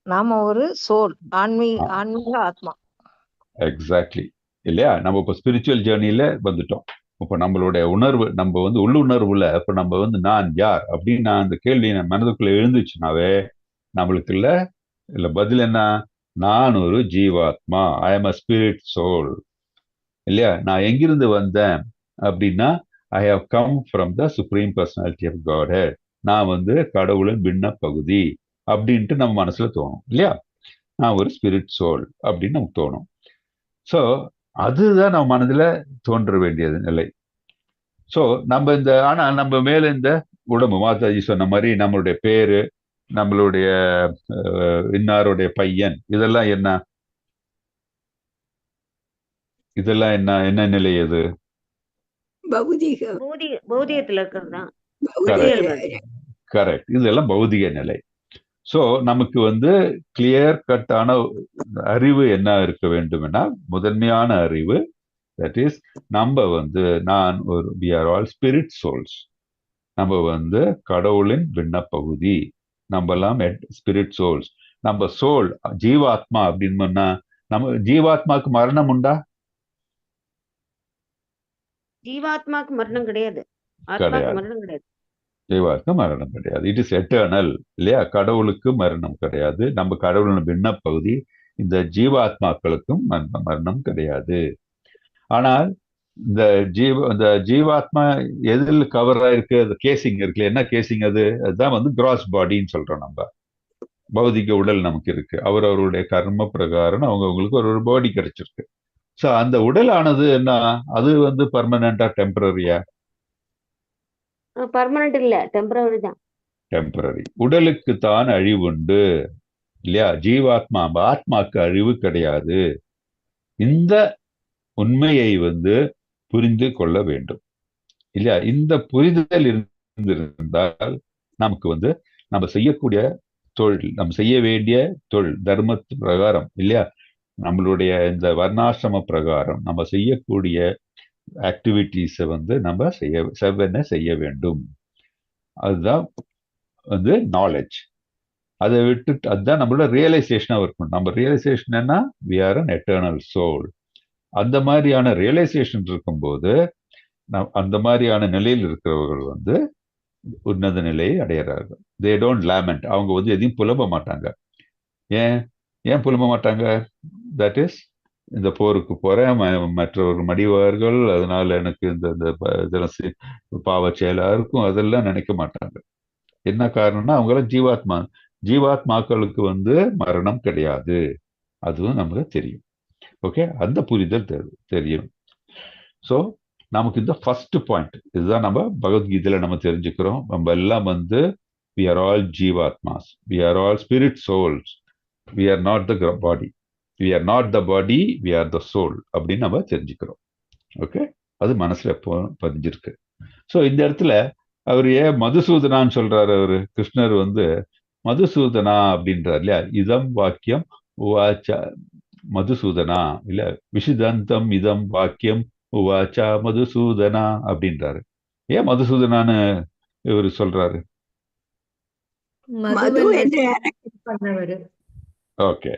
நாம ஒரு சோல், ஆன்மீக ஆத்மா. எக்ஸாக்ட்லி இல்லையா? நம்ம இப்போ ஸ்பிரிச்சுவல் ஜேர்னியில வந்துட்டோம். இப்போ நம்மளுடைய உணர்வு, நம்ம வந்து உள்ளுணர்வுல இப்போ நம்ம வந்து நான் யார் அப்படின்னு நான் அந்த கேள்வி என் மனதுக்குள்ள எழுந்துச்சுனாவே நம்மளுக்கு இல்ல பதில் என்ன? நான் ஒரு ஜீவாத்மா, I am a spirit soul இல்லையா? நான் எங்கிருந்து வந்தேன் அப்படின்னா I have come from the supreme personality of God. நான் வந்து கடவுளின் பின்ன பகுதி அப்படின்ட்டு நம்ம மனசுல தோணும் இல்லையா? நான் ஒரு ஸ்பிரிட் சோல் அப்படின்னு நமக்கு தோணும். ஸோ அதுதான் நம்ம மனதில் தோன்ற வேண்டியது நிலை. ஸோ நம்ம ஆனால் நம்ம மேல இந்த உடம்பு, மாதாஜி சொன்ன மாதிரி நம்மளுடைய பேரு, நம்மளுடைய இன்னாருடைய பையன், இதெல்லாம் என்ன என்ன நிலை? அது பௌதிகத்துல இருக்கிறது தான். கரெக்ட், இதெல்லாம் பௌதிக நிலை. ஸோ நமக்கு வந்து கிளியர் கட்டான அறிவு என்ன இருக்க வேண்டும்னா, முதன்மையான அறிவு, தட் இஸ் நம்ம வந்து we are all spirit souls. நம்ம வந்து கடவுளின் பின்ன பகுதி, நம்ம எல்லாம் ஸ்பிரிட் சோல்ஸ். நம்ம சோல் ஜீவாத்மா அப்படின்னு நம்ம ஜீவாத்மாக்கு மரணம் உண்டா? ஜீவாத்மாக்கு மரணம் கிடையாது, ஆத்மாக்கு மரணம் கிடையாது. ஜீவாத்மா மரணம் கிடையாது. இட் இஸ் எட்டர்னல் இல்லையா? கடவுளுக்கு மரணம் கிடையாது. நம்ம கடவுளின் பின்ன பகுதி. இந்த ஜீவாத்மாக்களுக்கும் மரணம் கிடையாது. ஆனால் இந்த ஜீவாத்மா எதில் கவர் ஆயிருக்கு? அது கேசிங் இருக்குல்ல. என்ன கேசிங்? அதுதான் வந்து கிராஸ் பாடின்னு சொல்றோம். நம்ம பௌதிக உடல் நமக்கு இருக்கு. அவருடைய கர்ம பிரகாரம் அவங்களுக்கு ஒரு பாடி கிடைச்சிருக்கு. ஸோ அந்த உடல் ஆனது என்ன? அது வந்து பர்மனண்டா டெம்பரரியா? பர்மனன்ட் இல்ல, டெம்பரரி தான். டெம்பரரி. உடலுக்கு தான் அழிவு உண்டு இல்லையா? ஜீவாத்மா ஆத்மாக்கு அழிவு கிடையாது. இந்த உண்மையை வந்து புரிந்து கொள்ள வேண்டும் இல்லையா? இந்த புரிதல் இருந்திருந்தால் நமக்கு வந்து நம்ம செய்யக்கூடிய தொழில், நம்ம செய்ய வேண்டிய தொழில் தர்மத்து பிரகாரம் இல்லையா? நம்மளுடைய இந்த வர்ணாசிரம பிரகாரம் நம்ம செய்யக்கூடிய ஆக்டிவிட்டிஸை வந்து நம்ம செய்ய வேண்டும். அதுதான் வந்து நாலேஜ். அதை விட்டு அதுதான் நம்மளோட ரியலைசேஷனாக இருக்கணும். நம்ம ரியலைசேஷன் என்ன? We are an eternal soul. அந்த மாதிரியான ரியலைசேஷன் இருக்கும்போது அந்த மாதிரியான நிலையில் இருக்கிறவர்கள் வந்து உன்னத நிலையை அடையிறார்கள். They don't lament. அவங்க வந்து எதையும் புலம்ப மாட்டாங்க. ஏன் புலம்ப மாட்டாங்க? தட் இஸ் இந்த போருக்கு போறேன், மற்றவர்கள் மடிவார்கள், அதனால எனக்கு இந்த பாவ செயலா இருக்கும், அதெல்லாம் நினைக்க மாட்டாங்க. என்ன காரணம்னா அவங்களாம் ஜீவாத்மாக்களுக்கு வந்து மரணம் கிடையாது. அதுவும் நமக்கு தெரியும். ஓகே, அந்த புரிதல் தெரியும். ஸோ நமக்கு இந்த ஃபர்ஸ்ட் பாயிண்ட் இதுதான் நம்ம பகவத்கீதையில நம்ம தெரிஞ்சுக்கிறோம். நம்ம எல்லாம் வந்து we are all ஜீவாத்மாஸ், we are all spirit souls, we are not the body, we are not the body, we are the soul அப்படின்னு நம்ம தெரிஞ்சுக்கிறோம். ஓகே, அது மனசுல எப்போ பதிஞ்சிருக்கு. ஸோ இந்த இடத்துல அவர் ஏன் மதுசூதனான்னு சொல்றாரு? அவரு கிருஷ்ணர் வந்து மதுசூதனா அப்படின்றார் இல்லையா? இதம் வாக்கியம் உவாச்ச மதுசூதனா, இல்ல விஷிதந்தம் இதம் வாக்கியம் உவாச்சா மதுசூதனா அப்படின்றாரு. ஏன் மதுசூதனான்னு இவர் சொல்றாரு? மது என்று okay,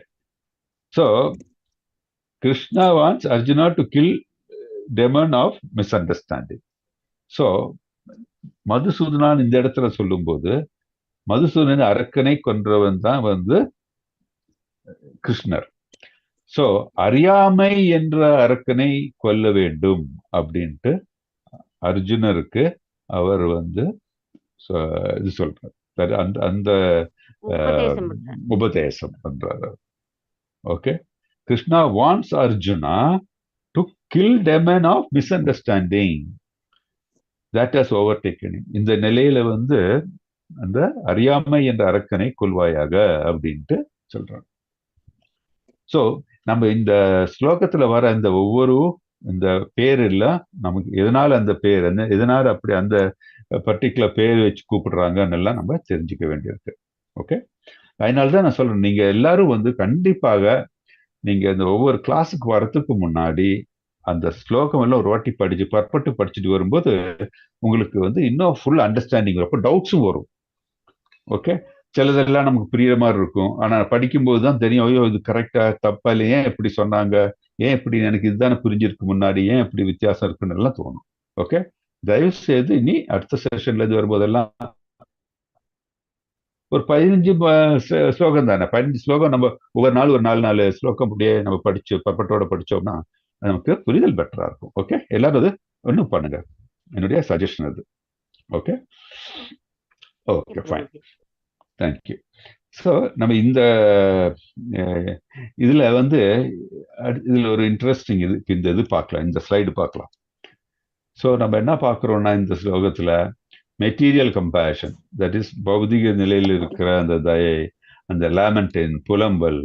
so Krishna wants Arjuna to kill demon of misunderstanding. So Madhusudanan இந்த இடத்துல சொல்லும்போது மதுசூதனன் அரக்கனை கொன்றவன் தான் வந்து கிருஷ்ணர். ஸோ அறியாமை என்ற அரக்கனை கொல்ல வேண்டும் அப்படின்ட்டு அர்ஜுனருக்கு அவர் வந்து இது சொல்றார். அந்த அந்த உபதேசம் பண்றாரு. Okay, Krishna wants Arjuna to kill demon of misunderstanding that has overtaken. இந்த நிலையில வந்து அந்த அறியாமை என்ற அரக்கனை கொல்வாயாக அப்படின்ட்டு சொல்றாங்க. ஸோ நம்ம இந்த ஸ்லோகத்துல வர இந்த ஒவ்வொரு இந்த பேர் எல்லாம் நமக்கு எதனால அந்த பேர் என்ன, எதனால அப்படி அந்த பர்டிகுலர் பேர் வச்சு கூப்பிடுறாங்கன்னு எல்லாம் நம்ம தெரிஞ்சுக்க வேண்டியிருக்கு. ஓகே, அதனாலதான் நான் சொல்றேன், நீங்க எல்லாரும் வந்து கண்டிப்பாக நீங்க இந்த ஒவ்வொரு கிளாஸுக்கு வரத்துக்கு முன்னாடி அந்த ஸ்லோகம் எல்லாம் ஒரு வாட்டி படிச்சு பற்பட்டு படிச்சுட்டு வரும்போது உங்களுக்கு வந்து இன்னும் ஃபுல் அண்டர்ஸ்டாண்டிங் வரும். அப்போ டவுட்ஸும் வரும். ஓகே, சிலதெல்லாம் நமக்கு புரியுற மாதிரி இருக்கும், ஆனா படிக்கும்போது தான் தெரியும், ஐயோ இது கரெக்டா தப்பா இல்லை, ஏன் இப்படி சொன்னாங்க, ஏன் இப்படி எனக்கு இதுதானே புரிஞ்சிருக்கு முன்னாடி, ஏன் இப்படி வித்தியாசம் இருக்குன்னு எல்லாம் தோணும். ஓகே, தயவு செய்து இனி அடுத்த செஷன்ல இருந்து வரும்போதெல்லாம் ஒரு 15 ஸ்லோகம் தானே, 15 ஸ்லோகம் நம்ம ஒவ்வொரு நாள் ஒரு 4 ஸ்லோகம் அப்படியே நம்ம படிச்சு பர்பட்டோட படிச்சோம்னா நமக்கு புரிதல் பெட்டரா இருக்கும். ஓகே, எல்லாரும் அது ஒன்றும் பண்ணுங்க, என்னுடைய சஜஷன் அது. Okay okay fine, thank you. So நம்ம இந்த இதுல வந்து இதுல ஒரு இன்ட்ரெஸ்டிங் இந்த இது பார்க்கலாம், இந்த ஸ்லைடு பார்க்கலாம். ஸோ நம்ம என்ன பார்க்குறோம்னா இந்த ஸ்லோகத்துல மெட்டீரியல் கம்பேஷன், தட் இஸ் பௌதிக நிலையில் இருக்கிற அந்த தயை, அந்த லேமெண்டின் புலம்பல்,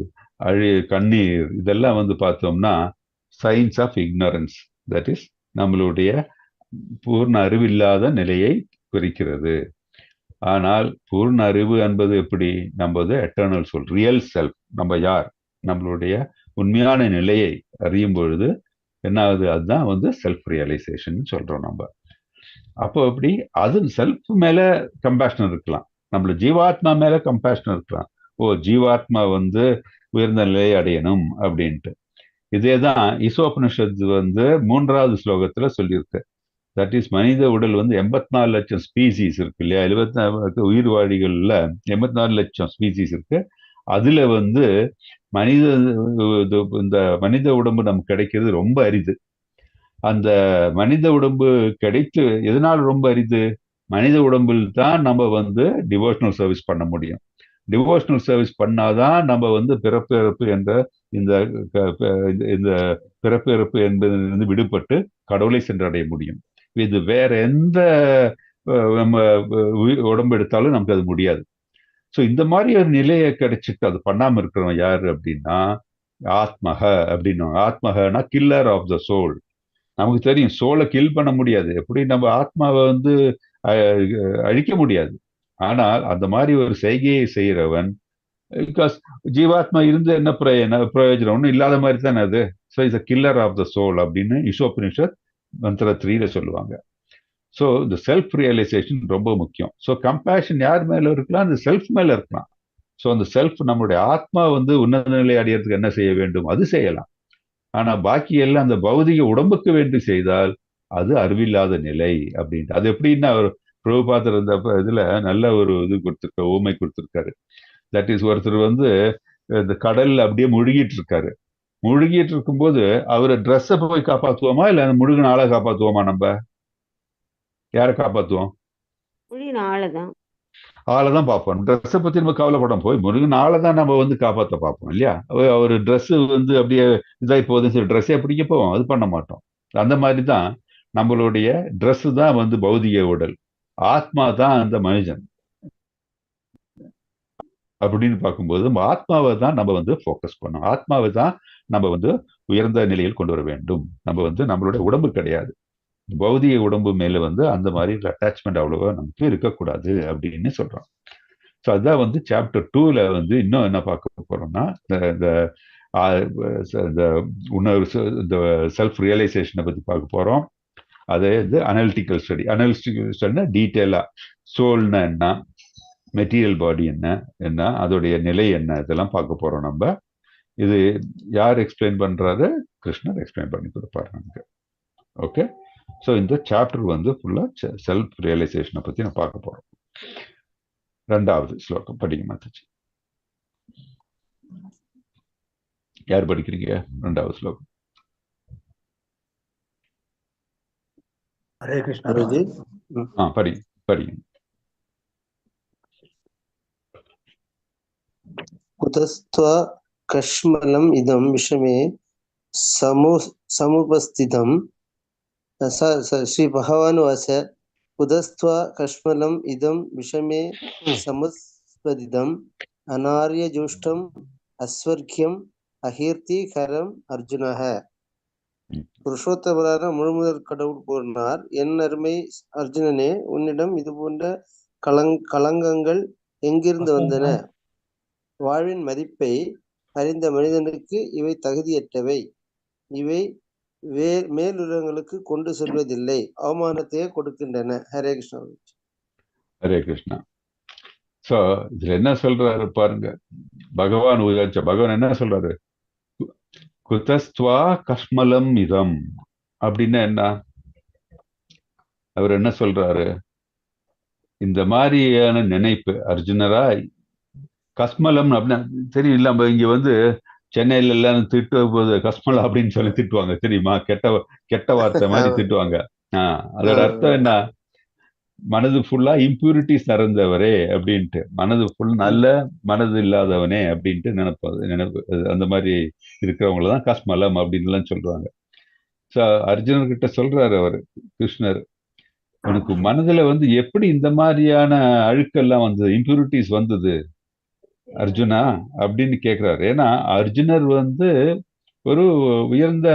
கண்ணீர், இதெல்லாம் வந்து பார்த்தோம்னா signs of ignorance, that is நம்மளுடைய பூர்ண அறிவில்லாத நிலையை குறிக்கிறது. ஆனால் பூர்ண அறிவு என்பது எப்படி? நம்ம எட்டர்னல் சொல், ரியல் செல்ஃப், நம்ம யார், நம்மளுடைய உண்மையான நிலையை அறியும் பொழுது என்ன ஆகுது? அதுதான் வந்து செல்ஃப் ரியலைசேஷன் சொல்றோம் நம்ம. அப்போ எப்படி அது செல்ஃப் மேல கம்பேஷன் இருக்கலாம், நம்மள ஜீவாத்மா மேல கம்பேஷன் இருக்கலாம். ஓ, ஜீவாத்மா வந்து உயர்ந்த நிலையை அடையணும் அப்படின்ட்டு. இதேதான் ஈசோபனிஷத்து வந்து 3வது ஸ்லோகத்துல சொல்லியிருக்கு. தட் இஸ் மனித உடல் வந்து 84 லட்சம் ஸ்பீசிஸ் இருக்கு இல்லையா? 74 உயிர் வாழிகள்ல 84 லட்சம் ஸ்பீசிஸ் இருக்கு. அதுல வந்து இந்த மனித உடம்பு நமக்கு கிடைக்கிறது ரொம்ப அரிது. அந்த மனித உடம்பு கிடைத்து எதனால ரொம்ப அரிது? மனித உடம்பில் தான் நம்ம வந்து டிவோஷனல் சர்வீஸ் பண்ண முடியும். டிவோஷனல் சர்வீஸ் பண்ணாதான் நம்ம வந்து பிறப்பு இறப்பு என்ற இந்த பிறப்பு இறப்பு என்பதிலிருந்து விடுபட்டு கடவுளை சென்றடைய முடியும். இது வேற எந்த நம்ம உடம்பு எடுத்தாலும் நமக்கு அது முடியாது. ஸோ இந்த மாதிரி ஒரு நிலையை கிடைச்சிட்டு அது பண்ணாம இருக்கிறவன் யாரு அப்படின்னா ஆத்மக அப்படின்னு. ஆத்மகனா கில்லர் ஆஃப் த சோல். நமக்கு தெரியும் சோலை கில் பண்ண முடியாது, எப்படி நம்ம ஆத்மாவை வந்து அழிக்க முடியாது. ஆனால் அந்த மாதிரி ஒரு செய்கையை செய்கிறவன், பிகாஸ் ஜீவாத்மா இருந்து என்ன பிரயோஜனம், ஒன்றும் இல்லாத மாதிரி தானே அது. So is a killer of the soul அப்படின்னு ஈசோபனிஷத் மந்திர 3ல சொல்லுவாங்க. ஸோ இந்த செல்ஃப் ரியலைசேஷன் ரொம்ப முக்கியம். ஸோ கம்பேஷன் யார் மேல இருக்கலாம்? அந்த செல்ஃப் மேல இருக்கலாம். ஸோ அந்த செல்ஃப் நம்மளுடைய ஆத்மா வந்து உன்னத நிலை அடையிறதுக்கு என்ன செய்ய வேண்டும் அது செய்யலாம். ஆனா பாக்கி எல்லாம் அந்த பௌதிக உடம்புக்கு வேண்டி செய்தால் அது அறிவில்லாத நிலை அப்படின்ட்டு. அது எப்படின்னா அவர் பிரபுபாதர் இருந்த இதுல நல்ல ஒரு இது கொடுத்துருக்காரு, ஊமை கொடுத்துருக்காரு. தட் இஸ் ஒருத்தர் வந்து இந்த கடல்ல அப்படியே முழுகிட்டு இருக்காரு. முழுகிட்டு இருக்கும்போது அவரை ட்ரெஸ்ஸை போய் காப்பாற்றுவோமா இல்ல அந்த முழுகின ஆளை காப்பாற்றுவோமா? நம்ம யாரை காப்பாற்றுவோம்? ஆளைதான் பார்ப்போம். ட்ரெஸ்ஸை பத்தி நம்ம கவலைப்படும், போய் முழுகின ஆளை தான் நம்ம வந்து காப்பாற்ற பார்ப்போம் இல்லையா? ஒரு ட்ரெஸ் வந்து அப்படியே இதாகி போகுதுன்னு சொல்லி ட்ரெஸ்ஸே பிடிக்க போவோம், அது பண்ண மாட்டோம். அந்த மாதிரி தான் நம்மளுடைய ட்ரெஸ் தான் வந்து பௌதிக உடல், ஆத்மா தான் அந்த மனுஷன் அப்படின்னு பார்க்கும்போது நம்ம ஆத்மாவை தான் நம்ம வந்து ஃபோக்கஸ் பண்ணோம். ஆத்மாவை தான் நம்ம வந்து உயர்ந்த நிலையில் கொண்டு வர வேண்டும். நம்ம வந்து நம்மளுடைய உடம்பு கிடையாது, பௌதிக உடம்பு மேல வந்து அந்த மாதிரி அட்டாச்மெண்ட் அவ்வளவா நமக்கு இருக்கக்கூடாது அப்படின்னு சொல்றோம். ஸோ அதுதான் வந்து சாப்டர் 2ல வந்து இன்னும் என்ன பார்க்க போறோம்னா இந்த இந்த செல்ஃப் ரியலைசேஷனை பத்தி பார்க்க போறோம். அதே இது அனலிட்டிக்கல் ஸ்டடினா டீட்டெயிலா சோல்னா என்ன, மெட்டீரியல் பாடி என்ன அதோடைய நிலை என்ன, இதெல்லாம் பார்க்க போறோம் நம்ம. இது யார் எக்ஸ்பிளைன் பண்றாரு? கிருஷ்ணர் எக்ஸ்பிளைன் பண்ணி கொடுப்பாரு நமக்கு. ஓகே, ஸோ இந்த சாப்டர் வந்து ஃபுல்லா செல்ஃப் ரியலைசேஷனை பத்தி நான் பார்க்க போறோம். 2வது ஸ்லோகம் படிக்க மாத்தாச்சு. யார் படிக்கிறீங்க? 2வது ஸ்லோகம். ஹரே கிருஷ்ணா. படிங்க. குதஸ்த்வ கஷ்மலம் இதம் விஷமே சமுபஸ்திதம். ஸ்ரீ பகவான் வாச குதஸ்த்வ கஷ்மலம் இதம் விஷமே சமுஸ்பதிதம் அநார்ய ஜூஷ்டம் அஸ்வர்க்கியம் அகீர்த்தி கரம் அர்ஜுனஹ. புருஷோத்தமரான முழுமுதல் கடவுள் கூறினார், என் அருமை அர்ஜுனனே, உன்னிடம் இது போன்ற களங்கங்கள் எங்கிருந்து வந்தன? வாழ்வின் மதிப்பை அறிந்த மனிதனுக்கு இவை தகுதியற்றவை. இவை மேலுலகங்களுக்கு கொண்டு செல்வதில்லை, அவமானத்தையே கொடுக்கின்றன. ஹரே கிருஷ்ணா. ஹரே கிருஷ்ணா. சோ இதுல என்ன சொல்றாரு பாருங்க, பகவான் என்ன சொல்றாரு? குதஸ்த்வா கஷ்மலம் இதம் அப்படின்னா என்ன? அவர் என்ன சொல்றாரு? இந்த மாதிரியான நினைப்பு அர்ஜுனரா, கஸ்மலம் அப்படின்னா தெரியும் இல்ல, நம்ம இங்க வந்து சென்னையில எல்லாம் திட்டு போது கஸ்மலம் அப்படின்னு சொல்லி திட்டுவாங்க தெரியுமா? கெட்ட வார்த்தை மாதிரி திட்டுவாங்க. அதோட அர்த்தம் என்ன? மனது ஃபுல்லா இம்பியூரிட்டிஸ் நிறைந்தவரே அப்படின்ட்டு, மனது ஃபுல் நல்ல மனது இல்லாதவனே அப்படின்ட்டு நினைப்பு அந்த மாதிரி இருக்கிறவங்கள தான் கஸ்மலம் அப்படின்னு எல்லாம் சொல்றாங்க. ஸோ அர்ஜுனர்கிட்ட சொல்றாரு அவர் கிருஷ்ணர், உனக்கு மனதுல வந்து எப்படி இந்த மாதிரியான அழுக்கெல்லாம் வந்தது, இம்பியூரிட்டிஸ் வந்தது அர்ஜுனா அப்படின்னு கேட்கிறாரு. ஏன்னா அர்ஜுனர் வந்து ஒரு உயர்ந்த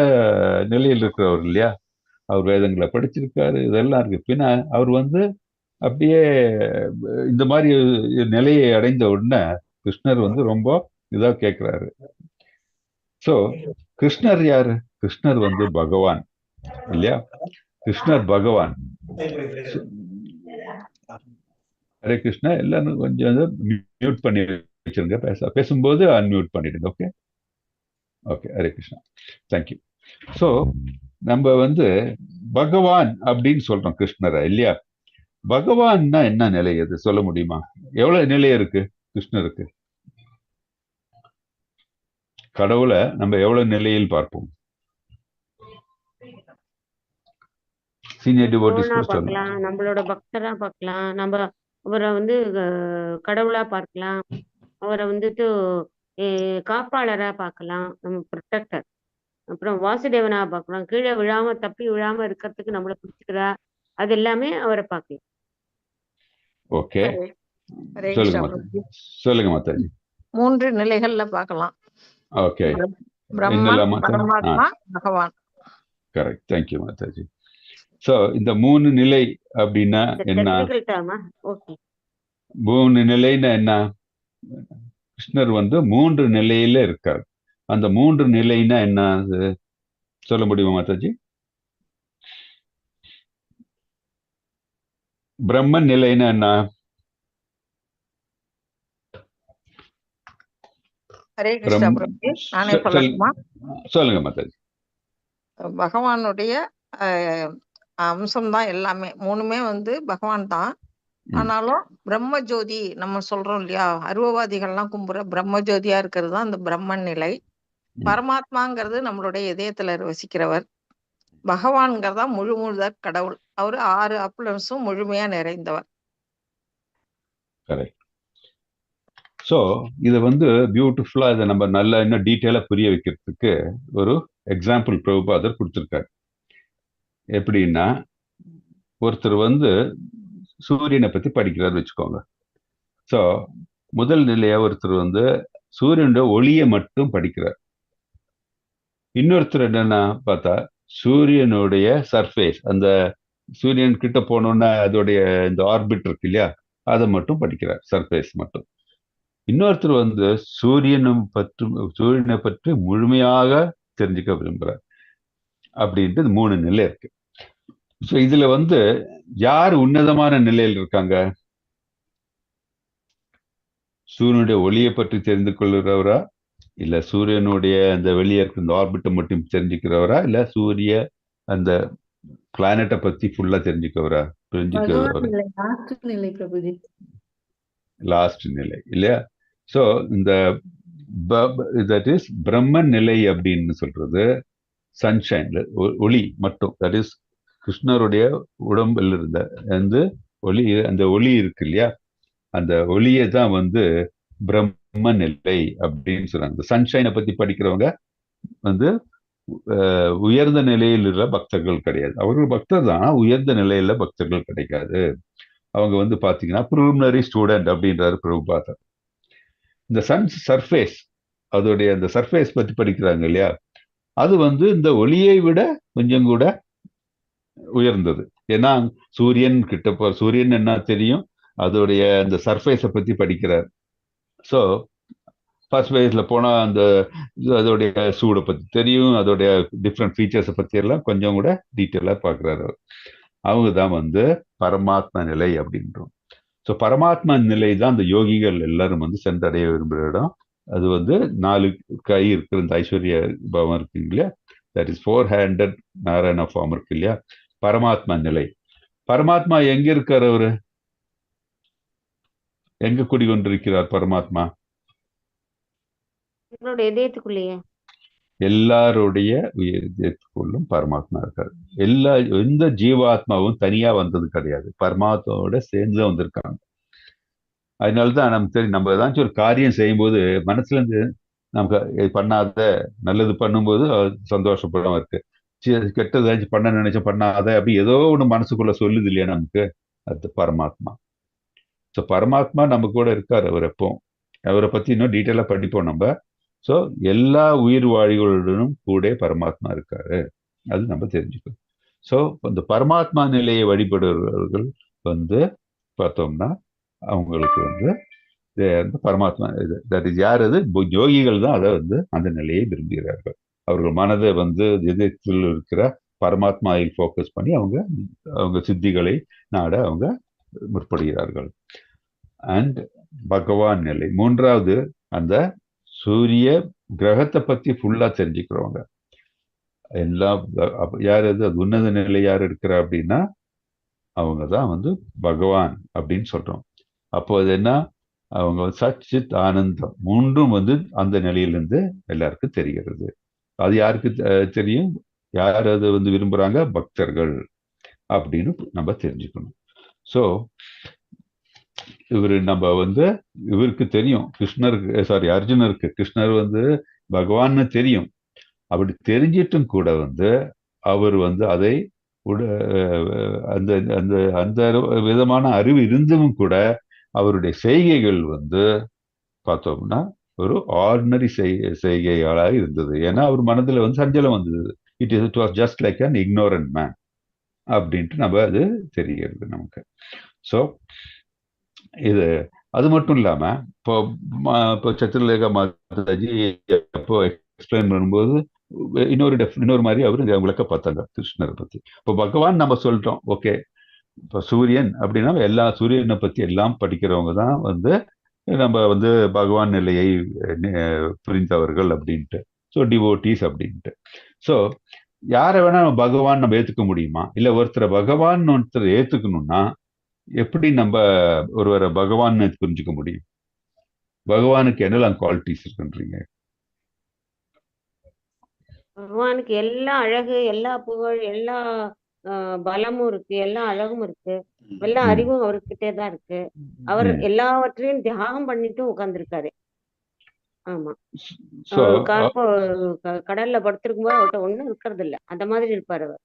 நிலையில் இருக்கிறவர் இல்லையா? அவர் வேதங்களை படிச்சிருக்காரு, இதெல்லாம் இருக்கு. பின்ன அவர் வந்து அப்படியே இந்த மாதிரி நிலையை அடைந்த உடனே கிருஷ்ணர் வந்து ரொம்ப இதா கேட்கிறாரு. சோ கிருஷ்ணர் யாரு? கிருஷ்ணர் வந்து பகவான் இல்லையா? கிருஷ்ணர் பகவான். ஹரே கிருஷ்ணா. எல்லாரும் கொஞ்சம் மியூட் பண்ணி வச்சிருங்க, பேசும்போது அன்மியூட் பண்ணிடுங்க. Okay okay. Hare Krishna, thank you. So நம்ம வந்து பகவான் அப்படின்னு சொல்றோம் கிருஷ்ணரை இல்லையா? பகவான்னா என்ன நிலை? அது சொல்ல முடியுமா? எவ்வளவு நிலை இருக்கு கிருஷ்ணருக்கு? கடவுளை நம்ம எவ்வளவு நிலையில் பார்ப்போம்? சீனியர் டிவோட்டிஸ் பார்க்கலாம், நம்மளோட பக்தரா பார்க்கலாம், நம்ம அவரை வந்து கடவுளா பார்க்கலாம், அவரை வந்துட்டு காப்பாளரா பார்க்கலாம், நம்ம ப்ரொடெக்டர். அப்புறம் வாசுதேவனா பார்க்கலாம், கீழே விழாம தப்பி விழாம இருக்கிறதுக்கு நம்மளை பிடிச்சிக்கிறா, அது எல்லாமே அவரை பார்க்கலாம். ஓகே, சொல்லுங்க மாதாஜி. 3 நிலைகள்ல பார்க்கலாம். ஓகே, பிரம்மன், பரமாத்மா, பகவான். Correct, thank you Mataji. சோ இந்த 3 நிலை அப்படின்னா என்ன? 3 நிலைன்னா என்ன? கிருஷ்ணர் வந்து 3 நிலையில இருக்கார். அந்த 3 நிலைன்னா என்ன அது சொல்ல முடியுமா மாதாஜி? பிரம்மன் நிலைன்னா என்ன? சொல்லுங்க மாதாஜி. பகவானுடைய அம்சம்தான் எல்லாமே, 3மே வந்து பகவான் தான். ஆனாலும் பிரம்ம ஜோதி நம்ம சொல்றோம் இல்லையா, அருவவாதிகள்லாம் கும்புற பிரம்ம ஜோதியா இருக்கிறது தான் அந்த பிரம்மன் நிலை. பரமாத்மாங்கிறது நம்மளுடைய இதயத்துல வசிக்கிறவர். பகவான்கிறதா முழுமுழுதற் கடவுள். அவரு 6 அப்லன்ஸும் முழுமையா நிறைந்தவர். கரெக்ட். ஸோ இதை வந்து பியூட்டிஃபுல்லா இதை நம்ம நல்லா இன்னும் டீட்டெயிலா புரிய வைக்கிறதுக்கு ஒரு எக்ஸாம்பிள் பிரபுபாதர் கொடுத்துருக்காரு. எப்படின்னா, ஒருத்தர் வந்து சூரியனை பத்தி படிக்கிறார் வச்சுக்கோங்க. ஸோ முதல் நிலையா ஒருத்தர் வந்து சூரியனுடைய ஒளியை மட்டும் படிக்கிறார். இன்னொருத்தர் என்னன்னா பார்த்தா சூரியனுடைய சர்ஃபேஸ், அந்த சூரியன் கிட்ட போனோன்னா அதோடைய இந்த ஆர்பிட் இருக்கு இல்லையா, அதை மட்டும் படிக்கிறார், சர்ஃபேஸ் மட்டும். இன்னொருத்தர் வந்து சூரியனை பற்றி முழுமையாக தெரிஞ்சுக்க விரும்புகிறார். அப்படின்ட்டு 3 நிலை இருக்கு. ஸோ இதுல வந்து யார் உன்னதமான நிலையில் இருக்காங்க? சூரியனுடைய ஒளியை பற்றி தெரிந்து கொள்கிறவரா, இல்ல சூரியனுடைய அந்த வெளியே இருக்கிற இந்த ஆர்பிட்டை மட்டும் தெரிஞ்சுக்கிறவரா, இல்ல சூரிய அந்த பிளானட்டை பத்தி ஃபுல்லா தெரிஞ்சுக்கிறவரா? லாஸ்ட் நிலை பிரபுஜி. லாஸ்ட் நிலை இல்லையா? ஸோ இந்த தட் இஸ் பிரம்மன் நிலை அப்படின்னு சொல்றது சன்ஷைன்ல ஒளி மட்டும். தட் இஸ் கிருஷ்ணருடைய உடம்பில் இருந்த ஒளி, அந்த ஒளி இருக்கு இல்லையா, அந்த ஒளியை தான் வந்து பிரம்ம நிலை அப்படின்னு சொல்றாங்க. இந்த சன்ஷைனை பத்தி படிக்கிறவங்க வந்து உயர்ந்த நிலையில் உள்ள பக்தர்கள் கிடையாது. அவர்கள் பக்தர் தான், உயர்ந்த நிலையில பக்தர்கள் கிடைக்காது. அவங்க வந்து பாத்தீங்கன்னா ப்ரிலிமினரி ஸ்டூடெண்ட் அப்படின்றாரு பிரபுபாதர். இந்த சன் சர்ஃபேஸ், அதோடைய அந்த சர்ஃபேஸ் பத்தி படிக்கிறாங்க இல்லையா, அது வந்து இந்த ஒளியை விட கொஞ்சம் கூட உயர்ந்தது. ஏன்னா சூரியன் கிட்ட சூரியன் என்ன தெரியும், அதோடைய அந்த சர்ஃபேஸை பத்தி படிக்கிறார். ஸோ ஃபர்ஸ்ட் பேஸ்ல போனால் அதோடைய சூடை பற்றி தெரியும், அதோடைய டிஃப்ரெண்ட் ஃபீச்சர்ஸை பற்றி எல்லாம் கொஞ்சம் கூட டீட்டெயிலாக பார்க்குறாரு. அவங்க தான் வந்து பரமாத்மா நிலை அப்படின்றோம். ஸோ பரமாத்மா நிலை தான் அந்த யோகிகள் எல்லாரும் வந்து சென்றடைய விரும்புகிற இடம். அது வந்து 4 கை இருக்கிற இந்த ஐஸ்வர்ய பவம் இருக்கு இல்லையா, that is 4-handed Narayana form இருக்கு இல்லையா, பரமாத்மா நிலை. பரமாத்மா எங்க இருக்கார்? அவரு எங்க குடிகொண்டிருக்கிறார் பரமாத்மா? இதயத்துக்குள்ளேயே. எல்லாருடைய இதயத்துக்குள்ளும் பரமாத்மா இருக்காரு. எந்த ஜீவாத்மாவும் தனியா வந்தது கிடையாது, பரமாத்மாவோட சேர்ந்து வந்திருக்காங்க. அதனாலதான் நமக்கு தெரியும், நம்ம ஏதாச்சும் ஒரு காரியம் செய்யும்போது மனசுல இருந்து நமக்கு பண்ணாத, நல்லது பண்ணும்போது சந்தோஷப்படாம இருக்கு, கெட்டது ஏதாச்சும் பண்ண நினைச்ச பண்ணாத, அப்படி ஏதோ ஒண்ணு மனசுக்குள்ள சொல்லுது இல்லையா நமக்கு, அது பரமாத்மா. ஸோ பரமாத்மா நம்ம கூட இருக்காரு. அவர் எப்போ, அவரை பத்தி இன்னும் டீட்டெயிலா படிப்போம் நம்ம. ஸோ எல்லா உயிர் வாழிகளுடனும் கூட பரமாத்மா இருக்காரு, அது நம்ம தெரிஞ்சுக்கணும். ஸோ இந்த பரமாத்மா நிலையை வழிபடுபவர்கள் வந்து பார்த்தோம்னா அவங்களுக்கு வந்து பரமாத்மா தட் இஸ் யார்? அது யோகிகள் தான் அதை வந்து அந்த நிலையை விரும்புகிறார்கள். அவர்கள் மனதை வந்து இதயத்தில் இருக்கிற பரமாத்மாவில் ஃபோக்கஸ் பண்ணி அவங்க சித்திகளை நாட அவங்க முற்படுகிறார்கள். அண்ட் பகவான் நிலை 3வது, அந்த சூரிய கிரகத்தை பத்தி ஃபுல்லா தெரிஞ்சுக்கிறவங்க எல்லாம். யார் அது உன்னத நிலை யார் இருக்கிறா அப்படின்னா அவங்க தான் வந்து பகவான் அப்படின்னு சொல்றோம். அப்போ அது என்ன, அவங்க சச்சித் ஆனந்தம் 3ம் வந்து அந்த நிலையிலிருந்து எல்லாருக்கும் தெரிகிறது. அது யாருக்கு தெரியும்? யார் அது வந்து விரும்புறாங்க? பக்தர்கள் அப்படின்னு நம்ம தெரிஞ்சுக்கணும். ஸோ நம்ம வந்து இவருக்கு தெரியும், அர்ஜுனருக்கு கிருஷ்ணர் வந்து பகவான்னு தெரியும். அப்படி தெரிஞ்சிட்டும் கூட வந்து அவர் வந்து அதை அந்த அந்த அந்த விதமான அறிவு இருந்தும் கூட அவருடைய செய்கைகள் வந்து பார்த்தோம்னா ஒரு ஆர்டினரி செய்கைகளாக இருந்தது. ஏன்னா அவர் மனதில் வந்து சஞ்சலம் வந்தது. It was just like an ignorant man அப்படின்ட்டு நம்ம அது தெரிகிறது நமக்கு. ஸோ இது அது மட்டும் இல்லாம இப்போ சத்ருலேகா மாதாஜி எப்போ எக்ஸ்பிளைன் பண்ணும்போது இன்னொரு மாதிரி அவரு விளக்க பார்த்தாங்க கிருஷ்ணரை பத்தி. இப்போ பகவான் நம்ம சொல்லிட்டோம், ஓகே, இப்போ சூரியன் அப்படின்னா சூரியனை பத்தி எல்லாம் படிக்கிறவங்க தான் வந்து நம்ம வந்து பகவான் நிலையை புரிந்தவர்கள் அப்படின்ட்டு. ஸோ டிவோட்டீஸ் அப்படின்ட்டு. ஸோ யாரை வேணா பகவான் நம்ம ஏத்துக்க முடியுமா? இல்ல ஒருத்தரை ஏத்துக்கணும்னா எப்படி நம்ம ஒருவரை பகவான் புரிஞ்சுக்க முடியும்? பகவானுக்கு என்னெல்லாம் குவாலிட்டிஸ் இருக்குன்றீங்க? பகவானுக்கு எல்லா அழகு, எல்லா புகழ், எல்லா பலமும் இருக்கு, எல்லா அழகும் இருக்கு, எல்லா அறிவும் அவர்கிட்டே தான் இருக்கு. அவர் எல்லாவற்றையும் தியாகம் பண்ணிட்டு உட்கார்ந்துருக்காரு. ஆமா, கடல்ல படுத்திருக்கும் போது அவர்கிட்ட ஒண்ணும் இருக்கிறது இல்ல, அந்த மாதிரி இருப்பாரு அவர்.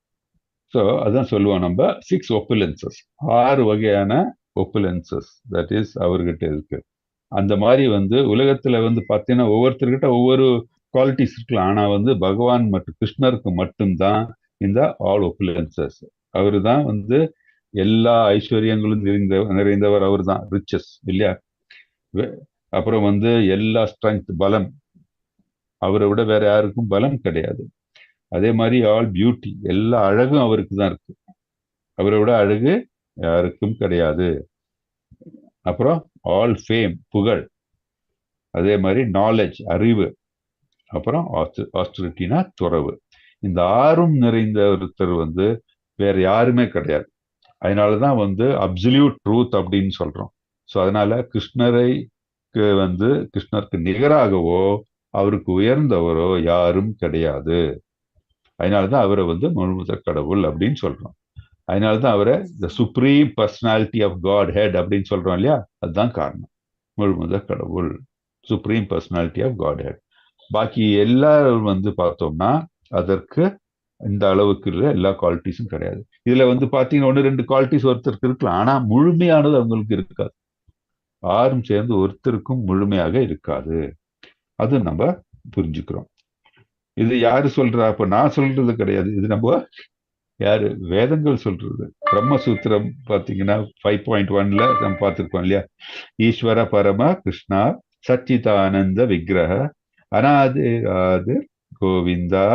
ஸோ அதான் சொல்லுவோம் நம்ம 6 ஒப்புலன்சஸ், 6 வகையான ஒப்புலன்சஸ் தட் இஸ் அவர்கிட்ட இருக்கு. அந்த மாதிரி வந்து உலகத்துல வந்து பார்த்தீங்கன்னா ஒவ்வொருத்தர்கிட்ட ஒவ்வொரு குவாலிட்டிஸ் இருக்கலாம். ஆனா வந்து பகவான் மற்றும் கிருஷ்ணருக்கு மட்டும்தான் இந்த ஆல் ஒப்புலன்சஸ். அவரு தான் வந்து எல்லா ஐஸ்வர்யங்களும் நிறைந்தவர். அவர் தான் ரிச்சஸ் இல்லையா. அப்புறம் வந்து எல்லா ஸ்ட்ரென்த், பலம், அவரை விட வேற யாருக்கும் பலம் கிடையாது. அதே மாதிரி ஆல் பியூட்டி, எல்லா அழகும் அவருக்கு தான் இருக்கு. அவரை விட அழகு யாருக்கும் கிடையாது. அப்புறம் ஆல் ஃபேம், புகழ். அதே மாதிரி நாலேஜ், அறிவு. அப்புறம் ஆஸ்டரிட்டினா துறவு. இந்த 6ம் நிறைந்த ஒருத்தர் வந்து வேற யாருமே கிடையாது. அதனாலதான் வந்து அப்சல்யூட் ட்ரூத் அப்படின்னு சொல்றோம். ஸோ அதனால கிருஷ்ணருக்கு நிகராகவோ அவருக்கு உயர்ந்தவரோ யாரும் கிடையாது. அதனாலதான் அவரை வந்து முழுமுதற் கடவுள் அப்படின்னு சொல்றோம். அதனாலதான் அவரை the supreme personality of Godhead அப்படின்னு சொல்றோம் இல்லையா. அதுதான் காரணம். முழுமுதற் கடவுள், supreme personality of Godhead. பாக்கி எல்லாரும் வந்து பார்த்தோம்னா அதற்கு இந்த அளவுக்கு எல்லா குவாலிட்டிஸும் கிடையாது. இதுல வந்து பாத்தீங்கன்னா 1-2 குவாலிட்டிஸ் ஒருத்தருக்கு இருக்கலாம். ஆனா முழுமையானது அவங்களுக்கு இருக்காது. 6ம் சேர்ந்து ஒருத்தருக்கும் முழுமையாக இருக்காது. அது நம்ம புரிஞ்சுக்கிறோம். இது யாரு சொல்றா? அப்ப நான் சொல்றது கிடையாது. இது நம்ம யாரு? வேதங்கள் சொல்றது. பிரம்மசூத்திரம் பாத்தீங்கன்னா 5.1ல நம்ம பார்த்திருக்கோம் இல்லையா. ஈஸ்வர பரம கிருஷ்ணா சச்சிதானந்த விக்கிரக அநாதி கோவிந்தா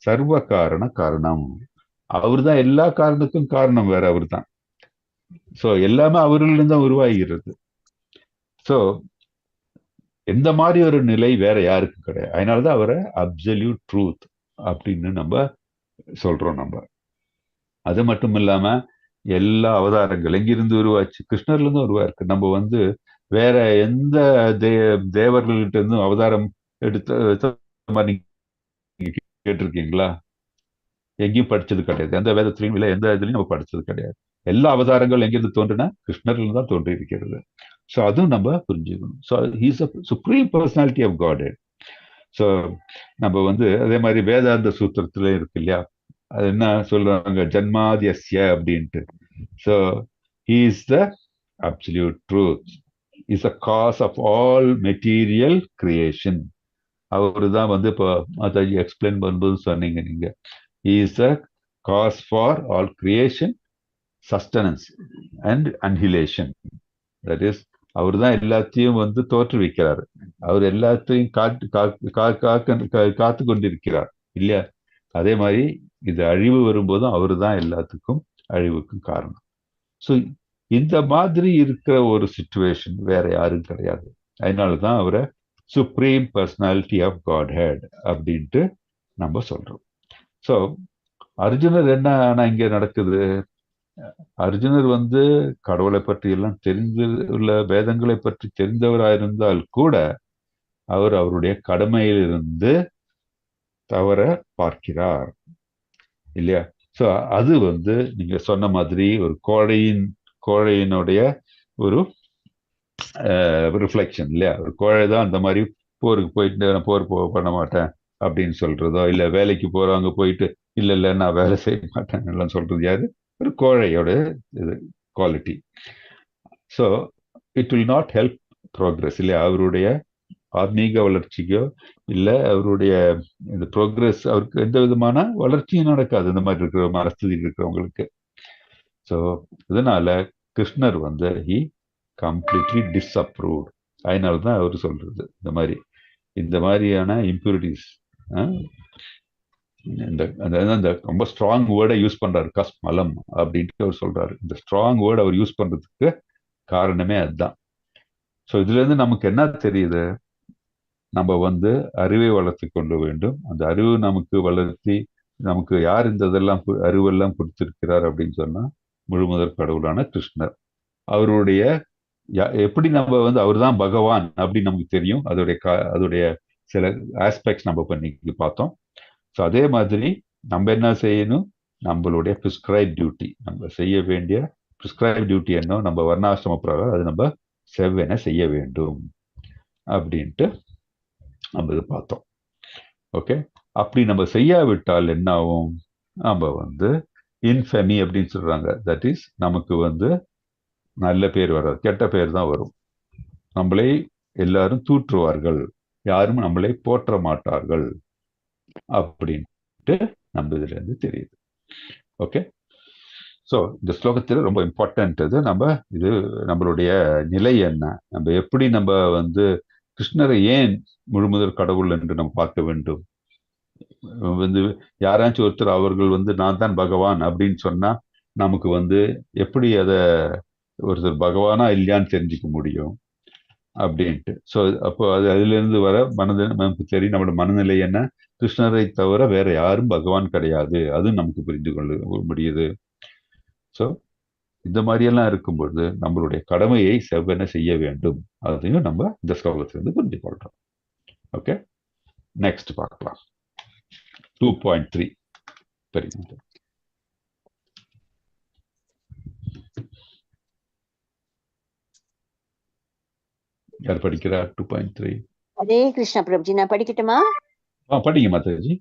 சர்வ காரணம். அவர் தான் எல்லா காரணத்துக்கும் காரணம். வேற அவர் தான். ஸோ எல்லாமே அவர்களிடம் தான் உருவாகிறது. ஸோ எந்த மாதிரி ஒரு நிலை வேற யாருக்கும் கிடையாது. அதனாலதான் அவரை அப்சல்யூட் ட்ரூத் அப்படின்னு நம்ம சொல்றோம். நம்ம அது மட்டும் இல்லாம எல்லா அவதாரங்கள் எங்கிருந்து உருவாச்சு? கிருஷ்ணர்ல இருந்து உருவாயிருக்கு. நம்ம வந்து வேற எந்த தேவர்கள்கிட்ட இருந்தும் அவதாரம் எடுத்த மாதிரி நீங்க கேட்டிருக்கீங்களா? எங்கேயும் படிச்சது கிடையாது. எந்த வேதத்திலையும் இல்லை, எந்த இதுலையும் நம்ம படிச்சது கிடையாது. எல்லா அவதாரங்கள் எங்கிருந்து தோன்றுனா கிருஷ்ணர்ல தான் தோன்றி இருக்கிறது. ஸோ அதுவும் நம்ம புரிஞ்சுக்கணும். So he's a supreme personality of God. So நம்ம வந்து அதே மாதிரி வேதாந்த சூத்திரத்துல இருக்கு இல்லையா. அது என்ன சொல்றாங்க? ஜன்மாதியஸ்ய அப்படின்ட்டு. So he is the absolute truth, is a cause of all material creation. அவரு தான் வந்து இப்போ அதை எக்ஸ்பிளைன் பண்ணும்போது சொன்னீங்க நீங்க. He is the cause for all creation, sustenance and annihilation. That is, அவர் தான் எல்லாத்தையும் வந்து தோற்றுவிக்கிறார். அவர் எல்லாத்தையும் காத்து கொண்டிருக்கிறார் இல்லையா. அதே மாதிரி இது அழிவு வரும்போதும் அவர் தான் எல்லாத்துக்கும் அழிவுக்கும் காரணம். ஸோ இந்த மாதிரி இருக்கிற ஒரு சிச்சுவேஷன் வேற யாரும் கிடையாது. அதனாலதான் அவரை supreme personality of Godhead அப்படின்ட்டு நம்ம சொல்றோம். ஸோ அர்ஜுனர் என்ன ஆனா இங்க நடக்குது? அர்ஜுனர் வந்து கடவுளை பற்றி எல்லாம் தெரிந்துள்ள வேதங்களை பற்றி தெரிந்தவராயிருந்தால் கூட அவர் அவருடைய கடமையிலிருந்து தவற பார்க்கிறார் இல்லையா. ஸோ அது வந்து நீங்க சொன்ன மாதிரி ஒரு கோழையினுடைய ஒரு ரிஃப்ளெக்ஷன் இல்லையா. ஒரு கோழை தான் அந்த மாதிரி போருக்கு போயிட்டு நான் போர் பண்ண மாட்டேன் அப்படின்னு சொல்றதோ, இல்ல வேலைக்கு போறவங்க போயிட்டு இல்ல நான் வேலை செய்ய மாட்டேன் எல்லாம் சொல்றது யாரு? ஒரு கோழையோட இது quality. So it will not help progress இல்லையா. அவருடைய ஆன்மீக வளர்ச்சிக்கோ இல்ல அவருடைய இந்த ப்ரோக்ரஸ், அவருக்கு எந்த விதமான வளர்ச்சியும் நடக்காது இந்த மாதிரி இருக்கிற மனஸ்திதி இருக்கிறவங்களுக்கு. ஸோ இதனால கிருஷ்ணர் வந்து ஹி கம்ப்ளீட்லி டிஸ்அப்ரூவ்ட். அதனால தான் அவர் சொல்றது இந்த மாதிரியான இம்பியூரிட்டிஸ். இந்த ரொம்ப ஸ்ட்ராங் வேர்டை யூஸ் பண்றாரு, கஸ்மலம் அப்படின்ட்டு அவர் சொல்றாரு. இந்த ஸ்ட்ராங் வேர்டு அவர் யூஸ் பண்றதுக்கு காரணமே அதுதான். ஸோ இதுல இருந்து நமக்கு என்ன தெரியுது? நம்ம வந்து அறிவை வளர்த்து கொள்ள வேண்டும். அந்த அறிவு நமக்கு வளர்த்தி நமக்கு யார் இந்த இதெல்லாம் அறிவெல்லாம் கொடுத்திருக்கிறார் அப்படின்னு சொன்னா முழுமுதற் கடவுளான கிருஷ்ணர். அவருடைய எப்படி நம்ம வந்து அவர் தான் பகவான் அப்படின்னு நமக்கு தெரியும். அதோடைய சில ஆஸ்பெக்ட்ஸ் நம்ம பண்ணி பார்த்தோம். ஸோ அதே மாதிரி நம்ம என்ன செய்யணும்? நம்மளுடைய ப்ரிஸ்கிரைப் டியூட்டி, நம்ம செய்ய வேண்டிய ப்ரிஸ்கிரைப் டியூட்டி என்ன, நம்ம வர்ணாசிரம பிரகாரம் அது நம்ம செவ்வென செய்ய வேண்டும் அப்படின்ட்டு நம்ம இது பார்த்தோம். ஓகே, அப்படி நம்ம செய்யாவிட்டால் என்ன ஆகும்? நம்ம வந்து இன்ஃபெமி அப்படின்னு சொல்றாங்க. தட் இஸ் நமக்கு வந்து நல்ல பேர் வராது, கெட்ட பேர் தான் வரும். நம்மளை எல்லாரும் தூற்றுவார்கள், யாரும் நம்மளை போற்ற மாட்டார்கள் அப்படின்ட்டு நம்ம இதுல இருந்து தெரியுது. ஓகே, ஸோ இந்த ஸ்லோகத்தில் ரொம்ப இம்பார்ட்டன்ட் இது. இது நம்மளுடைய நிலை என்ன, நம்ம எப்படி நம்ம வந்து கிருஷ்ணரை ஏன் முழுமுதல் கடவுள் என்று நம்ம பார்க்க வேண்டும். வந்து யாராச்சும் ஒருத்தர் அவர்கள் வந்து நான் தான் பகவான் அப்படின்னு சொன்னா நமக்கு வந்து எப்படி அதை ஒருத்தர் பகவானா இல்லையான்னு தெரிஞ்சுக்க முடியும் அப்படின்ட்டு. ஸோ அப்போ அதிலிருந்து வர நமக்கு தெரியும் நம்மளோட மனநிலை என்ன, கிருஷ்ணரை தவிர வேற யாரும் பகவான் கிடையாது, அதுவும் நமக்கு புரிந்து கொள்ள முடியுது. ஸோ இந்த மாதிரியெல்லாம் இருக்கும்பொழுது நம்மளுடைய கடமையை செவ்வென செய்ய வேண்டும், அதையும் நம்ம இந்த ஸ்லோகத்திலிருந்து புரிந்து கொள்றோம். ஓகே, நெக்ஸ்ட் பார்க்கலாம். 2.3 பெரிய யார் படிக்கிறார்? 2.3. ஹரே கிருஷ்ண பிரபுஜி, நான் படிக்கட்டுமா? படிங்க மாதாஜி.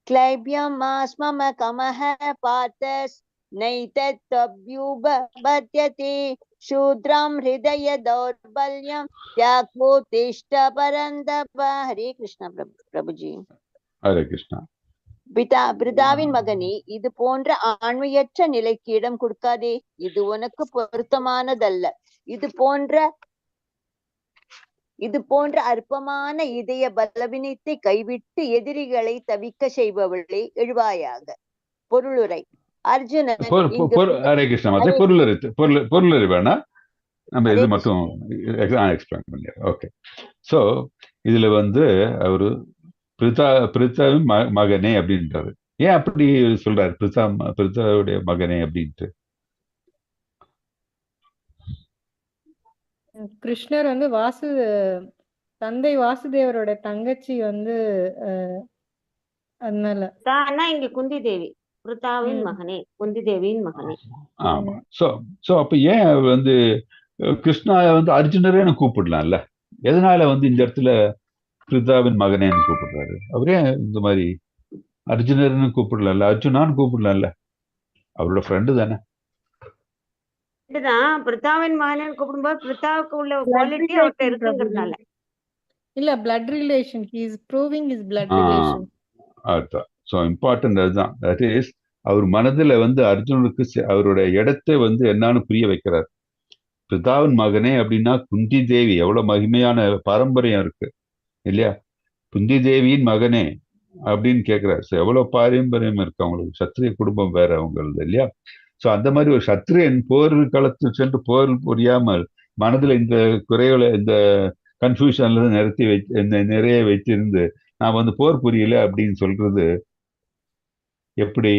क्लैब्यम् आस्मम कमः पातस् नैतत्तभ्युपपद्यते शूद्रं हृदय दौर्बल्यं त्यागोत्तिष्ठ परन्तप. हरे कृष्ण प्रभुजी. ஹரே கிருஷ்ணா. பிதாவின் மகனே, இது போன்ற ஆண்மையற்ற நிலைக்கு இடம் கொடுக்காதே, இது உனக்கு பொருத்தமானதல்ல. இது போன்ற அற்பமான இதய பலவீனத்தை கைவிட்டு எதிரிகளை தவிக்க செய்பவளை எழுவாயாக. பொருளுரை. அர்ஜுனன் ஹரே கிருஷ்ணா மாதா, பொருளறி வேணா, நம்ம இது மட்டும் எக்ஸ்பிளைன் பண்ணி. ஓகே, ஸோ இதுல வந்து அவரு பிரித்தாவின் மகனே அப்படின்றாரு. ஏன் அப்படி சொல்றாரு, பிரித்தாவுடைய மகனே அப்படின்ட்டு? கிருஷ்ணர் வந்து தந்தை வாசுதேவரோட தங்கச்சி வந்து அதனால இங்க குந்தி தேவி, பிரித்தாவின் மகனே, குந்தி தேவியின் மகனே. ஆமா. சோ அப்ப ஏன் வந்து கிருஷ்ணா வந்து அர்ஜுனரே கூப்பிடலாம்ல, எதனால வந்து இந்த இடத்துல பிரித்தாவின் மகனேன்னு கூப்பிடுறாரு? அவரே இந்த மாதிரி அர்ஜுனர்னு கூப்பிடலாம்ல, அர்ஜுனான்னு கூப்பிடலாம்ல, அவரோட ஃப்ரெண்டு தானே. இதுதான் பிரித்தாவின் மகனேன்னு கூப்பிடும்போது பிரித்தாவுக்கு உள்ள குவாலிட்டி அவர்கிட்ட இருக்குங்கிறதுனால இல்ல, blood relation. He is proving his blood relation. அதுதான் ஸோ இம்பார்ட்டன்ட். அதுதான், தட் இஸ் அவர் மனதுல வந்து அர்ஜுனனுக்கு அவருடைய இடத்தை வந்து என்னன்னு புரிய வைக்கிறார். பிரித்தாவின் மகனே அப்படின்னா குந்தி தேவி எவ்வளவு மகிமையான பாரம்பரியம் இருக்கு இல்லையா, குந்தி தேவியின் மகனே அப்படின்னு கேட்கிறார். ஸோ எவ்வளவு பாரம்பரியம் இருக்கு அவங்களுக்கு, சத்திரிய குடும்பம் வேற அவங்களது இல்லையா. ஸோ அந்த மாதிரி ஒரு சத்திரியன் போர் களத்தில் சென்று போர் புரியாமல் மனதில் இந்த குறைகளை, இந்த கன்ஃபியூஷன்ல நிறைய வைத்திருந்து நான் வந்து போர் புரியல அப்படின்னு சொல்றது எப்படி?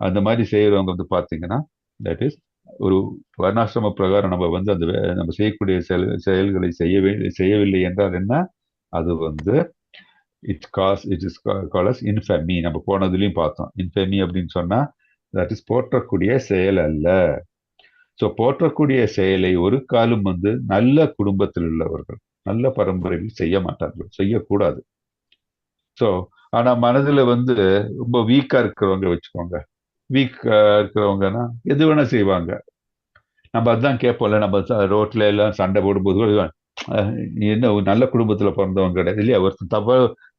அந்த மாதிரி செய்யறவங்க வந்து பாத்தீங்கன்னா தட் இஸ் ஒரு வர்ணாசிரம பிரகாரம் நம்ம வந்து நம்ம செய்யக்கூடிய செயல்களை செய்யவில்லை என்றால் என்ன, அது வந்து இட் இஸ் கால்ட் இன்ஃபெமி. நம்ம போனதுலயும் பார்த்தோம், இன்ஃபெமி அப்படின்னு சொன்னா தட் இஸ் போற்றக்கூடிய செயல் அல்ல. ஸோ போற்றக்கூடிய செயலை ஒரு காலம் வந்து நல்ல குடும்பத்தில் உள்ளவர்கள், நல்ல பரம்பரையில் செய்ய மாட்டார்கள், செய்யக்கூடாது. ஸோ ஆனா மனதுல வந்து ரொம்ப வீக்கா இருக்கிறவங்க வச்சுக்கோங்க, வீக்கா இருக்கிறவங்கன்னா எது வேணா செய்வாங்க. நம்ம அதுதான் கேட்போம்ல, நம்ம ரோட்ல எல்லாம் சண்டை போடும்போது என்ன நல்ல குடும்பத்துல பிறந்தவங்க கிடையாது இல்லையா. ஒருத்தன்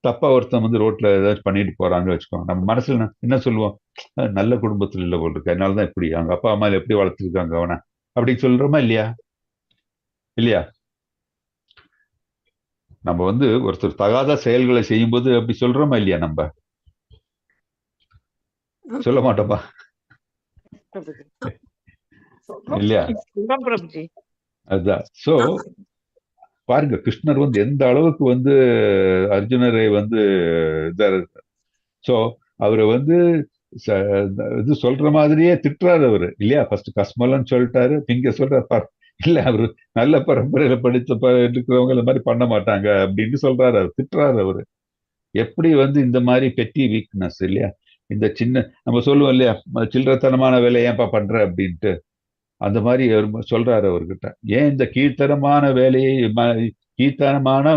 தப்பா ஒருத்தன் வந்து ரோட்ல ஏதாச்சும் பண்ணிட்டு போறாங்க வச்சுக்கோங்க, நம்ம மனசுல என்ன சொல்லுவோம், நல்ல குடும்பத்துல இல்லை போல் இருக்கு, அதனாலதான் இப்படி அவங்க அப்பா அம்மா எப்படி வளர்த்துருக்காங்க அவனை அப்படின்னு சொல்றோமா இல்லையா? இல்லையா? நம்ம வந்து ஒருத்தர் தகாத செயல்களை செய்யும் போது அப்படி சொல்றோமா இல்லையா? நம்ம சொல்ல மாட்டோமா இல்லையா? அதுதான். சோ பாருங்க, கிருஷ்ணர் வந்து எந்த அளவுக்கு வந்து அர்ஜுனரை வந்து சோ அவரை வந்து இது சொல்ற மாதிரியே திட்டுறாரு அவரு இல்லையா. ஃபர்ஸ்ட் கஸ்மலன்னு சொல்லிட்டாரு, பிங்க சொல்றாரு இல்ல அவரு நல்ல பரம்பரையில படித்த இருக்கிறவங்க இந்த மாதிரி பண்ண மாட்டாங்க அப்படின்னு சொல்றாரு, அவர் திட்டுறாரு அவரு. எப்படி வந்து இந்த மாதிரி பெட்டி வீக்னஸ் இல்லையா, இந்த சின்ன நம்ம சொல்லுவோம் இல்லையா, சில்லறத்தனமான வேலை ஏன்பா பண்ற அப்படின்ட்டு, அந்த மாதிரி அவர் சொல்றாரு அவர்கிட்ட. ஏன் இந்த கீழ்த்தரமான வேலையை, கீழ்த்தரமான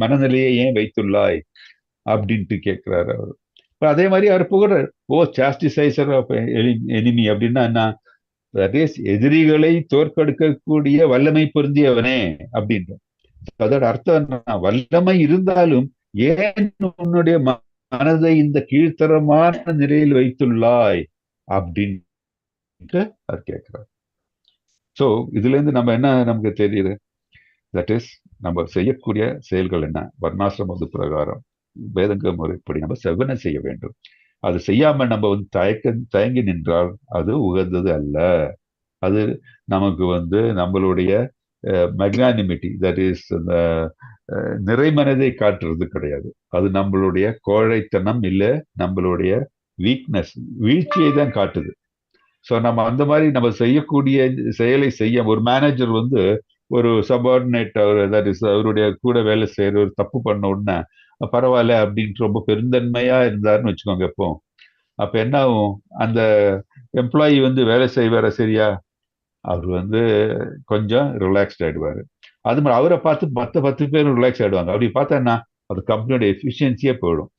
மனநிலையை ஏன் வைத்துள்ளாய் அப்படின்ட்டு கேட்கிறாரு அவர். அதே மாதிரி அவர் புகழ் சாஸ்டிசைசர் ஆஃப் எனிமி அப்படின்னா என்ன, எதிரிகளை தோற்கடிக்கக்கூடிய வல்லமை பொருந்தியவனே அப்படின்ற. அதோட அர்த்தம் என்ன, வல்லமை இருந்தாலும் ஏன் உன்னுடைய மனதை இந்த கீழ்த்தரமான நிலையில் வைத்துள்ளாய் அப்படின்ட்டு அவர் கேட்கிறார். சோ இதுல இருந்து நம்ம என்ன நமக்கு தெரியுது, தட் இஸ் நம்ம செய்யக்கூடிய செயல்கள் என்ன, வர்ணாசிரம பிரகாரம் வேதங்க முறைப்படி நம்ம செவ்வனை செய்ய வேண்டும். அது செய்யாம நம்ம தயங்கி நின்றால் அது உகந்தது அல்ல. அது நமக்கு நம்மளுடைய மெக்னானிமிட்டி, தட் இஸ் நிறைமனதை காட்டுறது கிடையாது. அது நம்மளுடைய கோழைத்தனம் இல்ல, நம்மளுடைய வீக்னஸ், வீழ்ச்சியை தான் காட்டுது. ஸோ நம்ம அந்த மாதிரி நம்ம செய்யக்கூடிய செயலை செய்ய, ஒரு மேனேஜர் ஒரு சபார்டினேட், தட் இஸ் அவருடைய கூட வேலை செய்யற ஒரு தப்பு பண்ண உடனே பரவாயில்ல அப்படின்ட்டு ரொம்ப பெருந்தன்மையா இருந்தாருன்னு வச்சுக்கோங்க. அப்ப என்ன ஆகும், அந்த எம்ப்ளாயி வேலை செய்வார சரியா, அவர் கொஞ்சம் ரிலாக்ஸ்ட் ஆயிடுவாரு. அது மாதிரி அவரை பார்த்து 10 பேர் ரிலாக்ஸ் ஆயிடுவாங்க. அப்படி பார்த்தா என்ன, அது கம்பெனியோட எஃபிஷியன்சியே போயிடும்.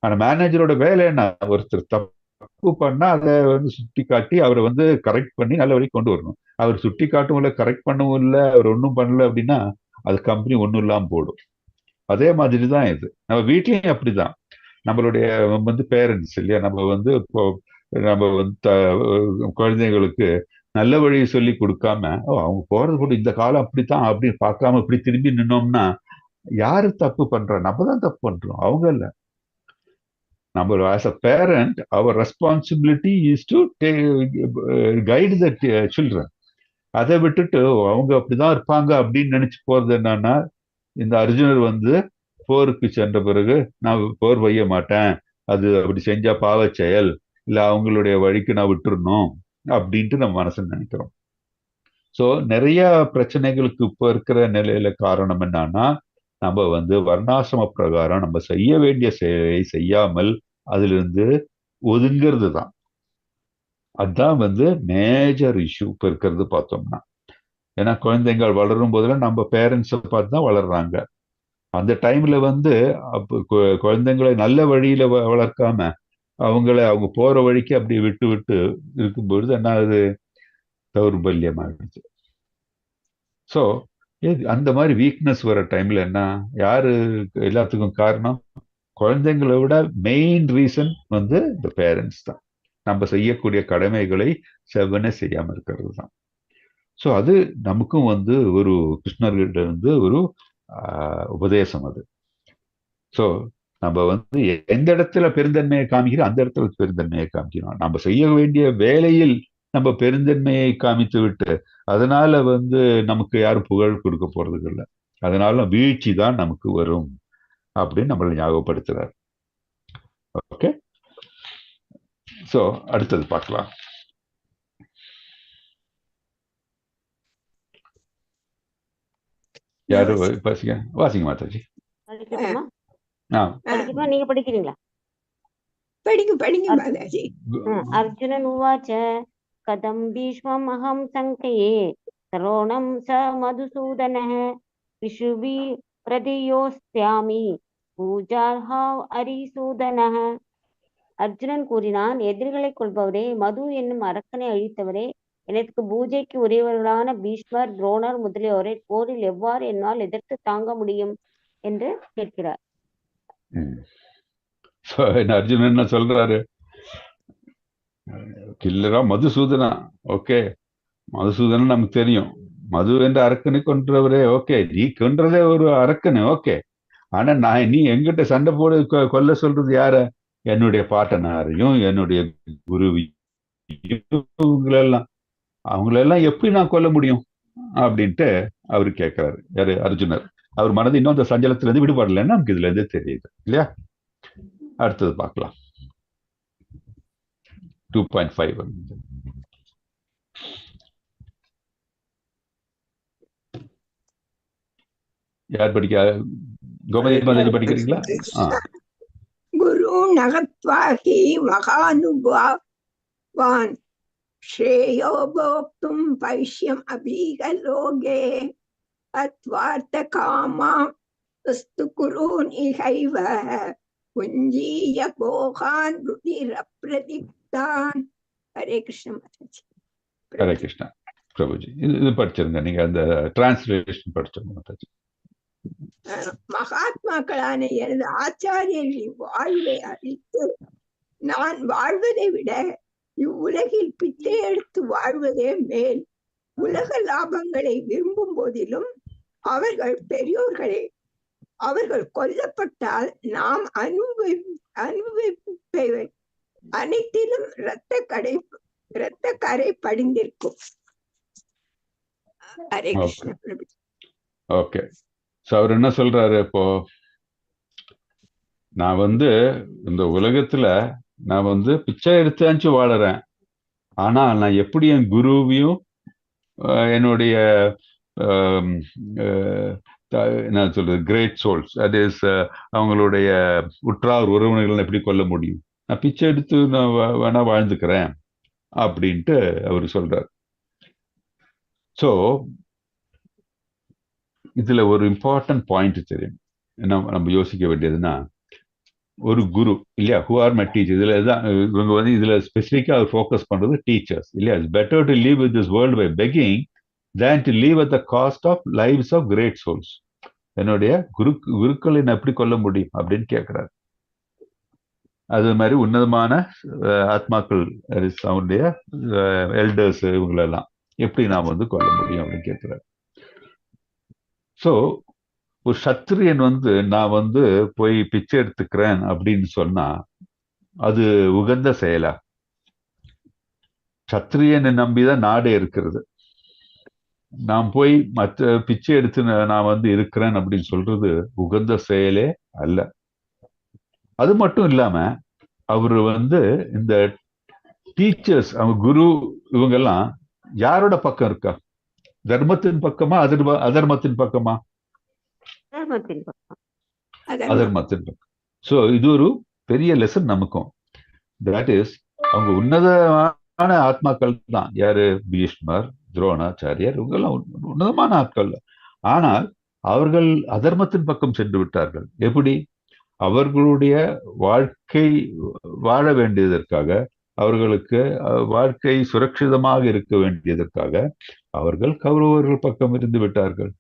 ஆனா மேனேஜரோட வேலை என்ன, ஒருத்தர் தப்பு பண்ணா அதை சுட்டி காட்டி அவரை கரெக்ட் பண்ணி நல்ல வழி கொண்டு வரணும். அவர் சுட்டி காட்டும் இல்லை, கரெக்ட் பண்ணவும் இல்லை, அவர் ஒன்றும் பண்ணல அப்படின்னா அது கம்பெனி ஒன்றும் இல்லாமல் போடும். அதே மாதிரி தான் இது நம்ம வீட்லயும் அப்படிதான். நம்மளுடைய பேரண்ட்ஸ் இல்லையா, நம்ம இப்போ நம்ம குழந்தைங்களுக்கு நல்ல வழியை சொல்லி கொடுக்காம, அவங்க போறது கூட இந்த காலம் அப்படித்தான் அப்படின்னு பார்க்காம இப்படி திரும்பி நின்னோம்னா யாரு தப்பு பண்றா, நம்ம தான் தப்பு பண்றோம், அவங்க இல்ல. நம்ம as a parent our responsibility is to guide the children. அதை விட்டுட்டு அவங்க அப்படிதான் இருப்பாங்க அப்படின்னு நினைச்சு போறது என்னன்னா, இந்த அர்ஜுனர் போருக்கு சென்ற பிறகு நான் போர் வைய மாட்டேன், அது அப்படி செஞ்சா பாவ செயல், இல்ல அவங்களுடைய வழிக்கு நான் விட்டுறணும் அப்படின்ட்டு நம்ம மனசுல நினைக்கிறோம். ஸோ நிறைய பிரச்சனைகளுக்கு இப்போ இருக்கிற நிலையில காரணம் என்னன்னா, நம்ம வர்ணாசிரம பிரகாரம் நம்ம செய்ய வேண்டிய செயலை செய்யாமல் அதிலிருந்து ஒதுங்கிறது தான். அதுதான் மேஜர் இஷ்யூ இப்போ இருக்கிறது பார்த்தோம்னா. ஏன்னா குழந்தைகள் வளரும் போதெல்லாம் நம்ம பேரண்ட்ஸை பார்த்து தான் வளர்றாங்க. அந்த டைம்ல குழந்தைங்களை நல்ல வழியில வளர்க்காம அவங்க போற வழிக்கு அப்படி விட்டு விட்டு இருக்கும்பொழுது என்ன ஆகுது, தௌர்பல்யம் ஆகிடுச்சு. ஸோ அந்த மாதிரி வீக்னஸ் வர டைம்ல என்ன, யாரு எல்லாத்துக்கும் காரணம், குழந்தைங்களை விட மெயின் ரீசன் இந்த பேரண்ட்ஸ் தான். நம்ம செய்யக்கூடிய கடமைகளை செவ்வனே செய்யாம இருக்கிறது தான். ஸோ அது நமக்கும் ஒரு கிருஷ்ணர்கிட்ட ஒரு உபதேசம் அது. ஸோ நம்ம எந்த இடத்துல பெருந்தன்மையை காமிக்கிறோம் அந்த இடத்துல பெருந்தன்மையை காமிக்கிறோம். நம்ம செய்ய வேண்டிய வேலையில் நம்ம பெருந்தன்மையை காமித்து விட்டு அதனால நமக்கு யாரும் புகழ் கொடுக்க போறது இல்லை, அதனால வீழ்ச்சி தான் நமக்கு வரும் அப்படின்னு நம்மளை ஞாபகப்படுத்துறார். ஓகே, ஸோ அடுத்தது பார்க்கலாம். யாரு வாசிங்க மாதாஜி. நீங்க படிக்கிறீங்களா? படிங்க மாதாஜி. அர்ஜுனன் உவாச்ச கதம் பீஷ்மம் அஹம் சங்கயே சரோணம் ச மதுசூதனः விஷுபி பிரதியோஸ்யாமி பூஜார்ஹாவ் அரிசூதனः. அர்ஜுனன் கூறினான், எதிரிகளை கொள்பவரே, மது என்னும் அரக்கனை அழித்தவரே, எனக்கு பூஜைக்கு உரியவர்களான பீஷ்மர், துரோணர் முதலியோரை போரில் எவ்வாறு என்னால் எதிர்த்து தாங்க முடியும் என்று கேட்கிறார். அர்ஜுனன் என்ன சொல்றாரு, கில்லரா மதுசூதனா. ஓகே, மதுசூதனன் நமக்கு தெரியும், மது என்ற அரக்கனை கொன்றவரே. ஓகே, நீ கொன்றதே ஒரு அரக்கனை. ஓகே, ஆனா நீ எங்கிட்ட சண்டை போட கொல்ல சொல்றது யார, என்னுடைய பாட்டனாரையும் என்னுடைய குருவியும், அவங்களெல்லாம் எப்படி நான் கொல்ல முடியும் அப்படின்ட்டு அவரு கேட்கிறாரு. யாரு, அர்ஜுனர். அவர் மனது இன்னும் அந்த சஞ்சலத்துல இருந்து விடுபடலன்னு நமக்கு இதுல இருந்து தெரியுது இல்லையா. அடுத்தது பார்க்கலாம். 2.5 யார் படிக்க? கோமதி மாதாஜி படிக்கிறீங்களா? குரு நகத்வாஹி மகானுபாவான் ஸ்ரேயோ போக்தும் பைஷ்யம் அபீக லோகே அத்வார்த்த காமா அஸ்து குருன் இஹைவ குஞ்சீய போகான் ருதிரப்ரதிப்தான். ஹரே கிருஷ்ண மாதாஜி. ஹரே கிருஷ்ணா பிரபுஜி. இது படிச்சிருங்க, நீங்க அந்த டிரான்ஸ்லேஷன் படிச்சிருங்க மாதாஜி. மகாத்மாக்களான எனது ஆச்சாரியர்களின் வாழ்வை அழித்து நான் வாழ்வதை விட இவ்வுலகில் பிச்சை எடுத்து வாழ்வதே மேல். உலக லாபங்களை விரும்பும் போதிலும் அவர்கள் பெரியோர்களே. அவர்கள் கொல்லப்பட்டால் நாம் அனுபவிப்பவை அனைத்திலும் இரத்த கரை படிந்திருக்கும். ஹரே கிருஷ்ண பிரபு. ஓகே, ஸோ அவர் என்ன சொல்றாரு இப்போ? நான் இந்த உலகத்துல நான் பிச்சை எடுத்தாச்சு வாழறேன். ஆனா நான் எப்படி என் குருவையும் என்னுடைய என்ன சொல்றது கிரேட் சோல்ஸ், தட் இஸ் அவங்களுடைய உற்றார் உறவினர்கள் எப்படி கொல்ல முடியும்? நான் பிச்சை எடுத்து நான் வேணா வாழ்ந்துக்கிறேன் அப்படின்ட்டு அவர் சொல்றார். ஸோ இதுல ஒரு இம்பார்ட்டன்ட் பாயிண்ட் தெரியும், நம்ம யோசிக்க வேண்டியதுன்னா, ஒரு குரு இல்லையா, ஹூ ஆர் மை டீச்சர். இதுல தான் இவங்க இதுல ஸ்பெசிஃபிக்கா அவர் ஃபோக்கஸ் பண்றது டீச்சர்ஸ் இல்லையா. It's better to live with this world by begging than to live at the cost of lives of great souls. என்னுடைய குருக்களை நான் எப்படி கொல்ல முடியும் அப்படின்னு கேட்கிறாரு. அது மாதிரி உன்னதமான ஆத்மாக்கள் அவருடைய எல்டர்ஸ் இவங்களெல்லாம் எப்படி நாம் கொல்ல முடியும் அப்படின்னு கேட்கிறாரு. ஸோ ஒரு சத்திரியன் நான் போய் பிச்சை எடுத்துக்கிறேன் அப்படின்னு சொன்னா அது உகந்த செயலா? சத்திரியனை நம்பிதான் நாடே இருக்கிறது. நான் போய் மற்ற பிச்சை எடுத்து நான் இருக்கிறேன் அப்படின்னு சொல்றது உகந்த செயலே அல்ல. அது மட்டும் இல்லாம அவரு இந்த டீச்சர்ஸ், அவங்க குரு இவங்கெல்லாம் யாரோட பக்கம் இருக்கா? தர்மத்தின் பக்கமா அதர்மத்தின் பக்கமா? அதர்மத்தின் பக்கம். ஸோ இது ஒரு பெரிய லெசன் நமக்கும். தட் இஸ் அவங்க உன்னதமான ஆத்மாக்கள் தான். யாரு? பீஷ்மர், துரோணாச்சாரியர், இவங்கெல்லாம் உன்னதமான ஆட்கள். ஆனால் அவர்கள் அதர்மத்தின் பக்கம் சென்று விட்டார்கள். எப்படி? அவர்களுடைய வாழ்க்கை வாழ வேண்டியதற்காக, அவர்களுக்கு வாழ்க்கை சுரட்சிதமாக இருக்க வேண்டியதற்காக அவர்கள் கௌரவர்கள் பக்கம் இருந்து விட்டார்கள்.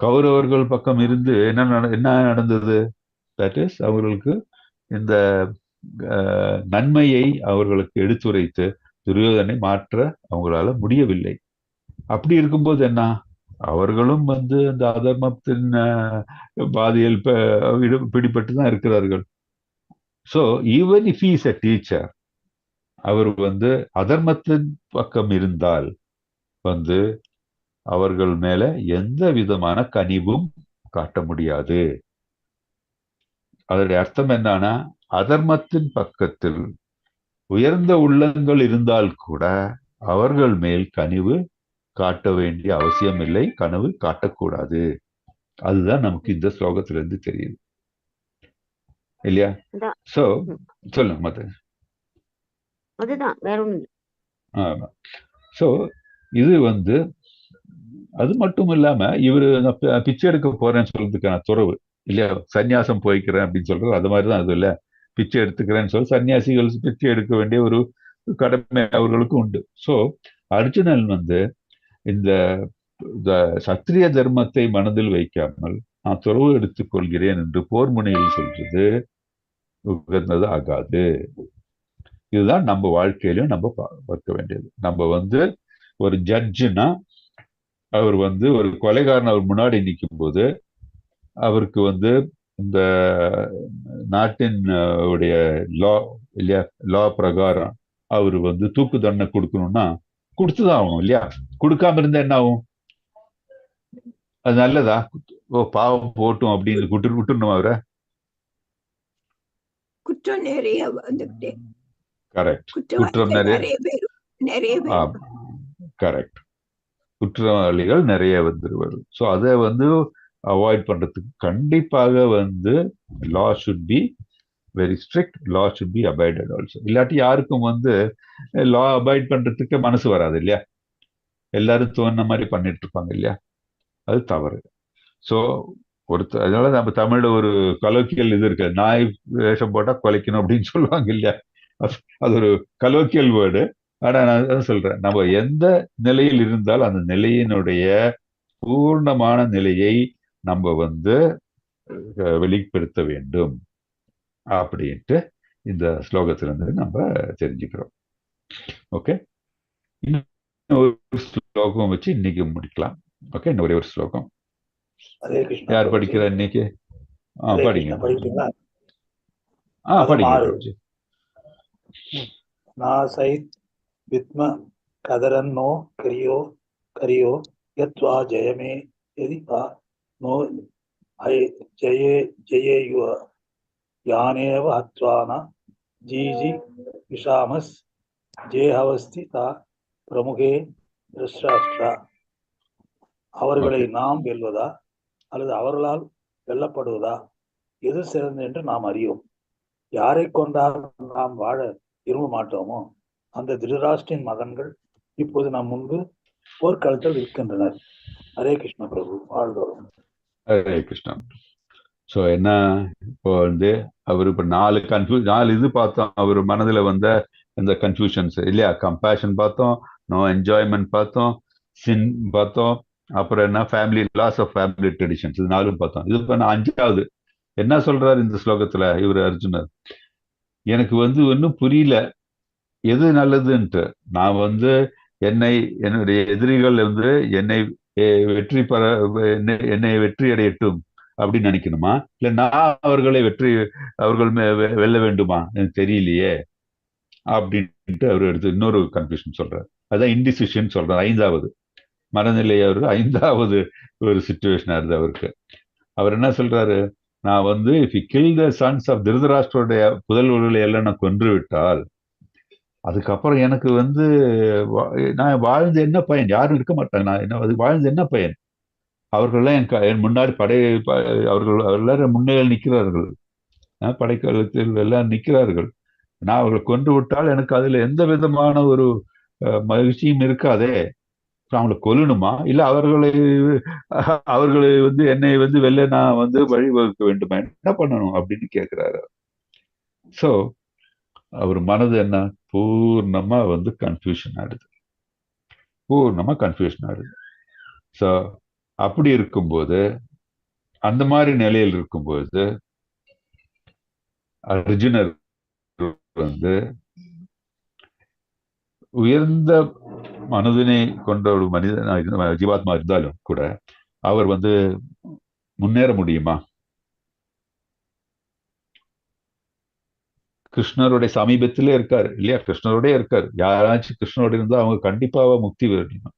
கௌரவர்கள் பக்கம் இருந்து என்ன நடந்தது? தட் இஸ் அவர்களுக்கு இந்த நன்மையை அவர்களுக்கு எடுத்துரைத்து துரியோதனை மாற்ற அவங்களால முடியவில்லை. அப்படி இருக்கும்போது என்ன? அவர்களும் அந்த அதர்மத்தின் பாதையில் பிடிபட்டு தான் இருக்கிறார்கள். So even if is a teacher, அவர் அதர்மத்தின் பக்கம் இருந்தால் அவர்கள் மேல எந்த விதமான கனிவும் காட்ட முடியாது. அதனுடைய அர்த்தம் என்னன்னா, அதர்மத்தின் பக்கத்தில் உயர்ந்த உள்ளங்கள் இருந்தால் கூட அவர்கள் மேல் கனிவு காட்ட வேண்டிய அவசியம் இல்லை, கனவு காட்டக்கூடாது. அதுதான் நமக்கு இந்த ஸ்லோகத்திலிருந்து தெரியுது இல்லையா? சோ சொல்லுங்க மத்த. அதுதான் வேற ஒண்ணு. சோ இது அது மட்டும் இல்லாம இவரு பிச்சை எடுக்க போறேன்னு சொல்றதுக்கான துறவு இல்லையா, சன்னியாசம் போய்க்கிறேன் அப்படின்னு சொல்றது அது மாதிரிதான். அது இல்ல, பிச்சை எடுத்துக்கிறேன்னு சொல்லி சன்னியாசிகள் பிச்சை எடுக்க வேண்டிய ஒரு கடமை அவர்களுக்கு உண்டு. ஸோ அர்ஜுனன் இந்த சத்திரிய தர்மத்தை மனதில் வைக்காமல் நான் துறவு எடுத்துக் கொள்கிறேன் என்று போர் முனையில் சொல்றது உகந்தது ஆகாது. இதுதான் நம்ம வாழ்க்கையிலும் நம்ம பார்க்க வேண்டியது. நம்ம ஒரு ஜட்ஜுனா அவர் ஒரு கொலைகாரன் அவர் முன்னாடி நிற்கும் போது அவருக்கு இந்த நாட்டின் உடைய லா இல்லையா, லா பிரகாரம் அவர் தூக்கு தண்டனை கொடுக்கணும்னா கொடுத்துதான் ஆகணும் இல்லையா? கொடுக்காம இருந்தா என்ன ஆகும்? அது நல்லதா? ஓ பாவம் போட்டும் அப்படின்னு விட்டுணும் அவரை? குற்றம் நிறைய கரெக்ட், குற்றம் நிறைய கரெக்ட், குற்றவாளிகள் நிறைய வந்துருவார்கள். ஸோ அதை அவாய்ட் பண்றதுக்கு கண்டிப்பாக law should be very strict, law should be abided also. இல்லாட்டி யாருக்கும் லா அபாய்ட் பண்றதுக்கு மனசு வராது இல்லையா? எல்லாரும் தோணுன மாதிரி பண்ணிட்டு இருப்பாங்க இல்லையா? அது தவறு. ஸோ அதனால நம்ம தமிழ்ல ஒரு கலோக்கியல் இது இருக்கு, நாய் வேஷம் போட்டா கொலைக்கணும் அப்படின்னு சொல்லுவாங்க இல்லையா. அது ஒரு கலோக்கியல் வேர்டு. ஆனா நான் அதான் சொல்றேன், நம்ம எந்த நிலையில் இருந்தால் அந்த நிலையினுடைய பூர்ணமான நிலையை நம்ம வந்து வெளிப்படுத்த வேண்டும் அப்படின்ட்டு இந்த ஸ்லோகத்திலிருந்து நம்ம தெரிஞ்சுக்கிறோம். ஓகே, இன்னும் ஒரு ஸ்லோகம் வச்சு இன்னைக்கு முடிக்கலாம். ஓகே, இன்னும் ஒரே ஒரு ஸ்லோகம். ஹரே கிருஷ்ணா. யார் படிக்கிறா இன்னைக்கு? ஹரே படிங்க. கிருஷ்ணா, படிக்கிறீங்களா? படிங்க ஆறு. பிரபுஜி. நாசைத் வித்ம கதரன்னோ கரியோ யத்வா ஜெயமே யதி வா நோ ஜெயேயுவ யானேவ ஹத்வான ஜீஜி விஷாமஸ் ஜேஹவஸ்தி தா பிரமுகே திருஷ்ராஷ்டிரா. அவர்களை நாம் வெல்வதா அல்லது அவர்களால் வெல்லப்படுவதா, எது சிறந்தது என்று நாம் அறியோம். யாரை கொண்டால் நாம் வாழ விரும்ப மாட்டோமோ அந்த திருதராஷ்டிரின் மகன்கள் இப்போது நம் முன்பு போர்க்களத்தில் இருக்கின்றனர். ஹரே கிருஷ்ண பிரபு, வாழ்ந்தோம். ஹரே கிருஷ்ணா. ஸோ என்ன, இப்போ வந்து அவர் இப்போ நாலு இது பார்த்தோம். அவர் மனதில் வந்த இந்த கன்ஃபியூஷன்ஸ் இல்லையா. கம்பேஷன் பார்த்தோம், நோ என்ஜாய்மெண்ட் பார்த்தோம், சின் பார்த்தோம், அப்புறம் என்ன family loss of family traditions, இது நாலும் பார்த்தோம். இது இப்போ நான் 5வது என்ன சொல்றாரு இந்த ஸ்லோகத்துல இவர் அர்ஜுனர், எனக்கு வந்து ஒன்றும் புரியல எது நல்லதுன்ட்டு. நான் வந்து என்னுடைய எதிரிகள் வந்து என்னை வெற்றி அடையட்டும் அப்படின்னு நினைக்கணுமா, இல்ல நான் அவர்கள் வெல்ல வேண்டுமா, எனக்கு தெரியலையே அப்படின்ட்டு அவர் எடுத்து இன்னொரு கன்ஃபியூஷன் சொல்றாரு. அதான் இன்டிசிஷன் சொல்றாரு. 5வது மனநிலை, அவரு 5வது ஒரு சிச்சுவேஷனா இருந்தது அவருக்கு. அவர் என்ன சொல்றாரு, நான் வந்து if you kill the sons of திருதராஷ்டிரோடைய புதல்வர்களை எல்லாம் நான் கொன்று விட்டால் அதுக்கப்புறம் எனக்கு வந்து நான் வாழ்ந்து என்ன பயன், யாரும் இருக்க மாட்டாங்க, நான் என்ன அது வாழ்ந்து என்ன பயன், அவர்கள்லாம் என் முன்னாடி அவர்கள் எல்லாரும் முன்னிலையில் நிற்கிறார்கள், படைக்கலத்தில் எல்லாம் நிற்கிறார்கள். நான் அவர்களை கொன்று விட்டால் எனக்கு அதுல எந்த விதமான ஒரு மகிழ்ச்சியும் இருக்காதே. அவங்களை கொல்லணுமா, இல்ல அவர்களை வந்து என்னை வந்து வெளில நான் வந்து வழிவகுக்க வேண்டுமா, என்ன பண்ணணும் அப்படின்னு கேட்கிறாரு. ஸோ அவர் மனது என்ன பூர்ணமா வந்து கன்ஃபியூஷன் ஆயிடுது. ஸோ அப்படி இருக்கும்போது, அந்த மாதிரி நிலையில் இருக்கும்போது அர்ஜுனர் வந்து உயர்ந்த மனதினை கொண்ட ஒரு மனிதன் ஜீவாத்மா இருந்தாலும் கூட அவர் வந்து முன்னேற முடியுமா? கிருஷ்ணருடைய சமீபத்திலே இருக்காரு இல்லையா, கிருஷ்ணரோடய இருக்காரு. யாராச்சும் கிருஷ்ணரோட இருந்தா அவங்க கண்டிப்பாக முக்தி வேணும்.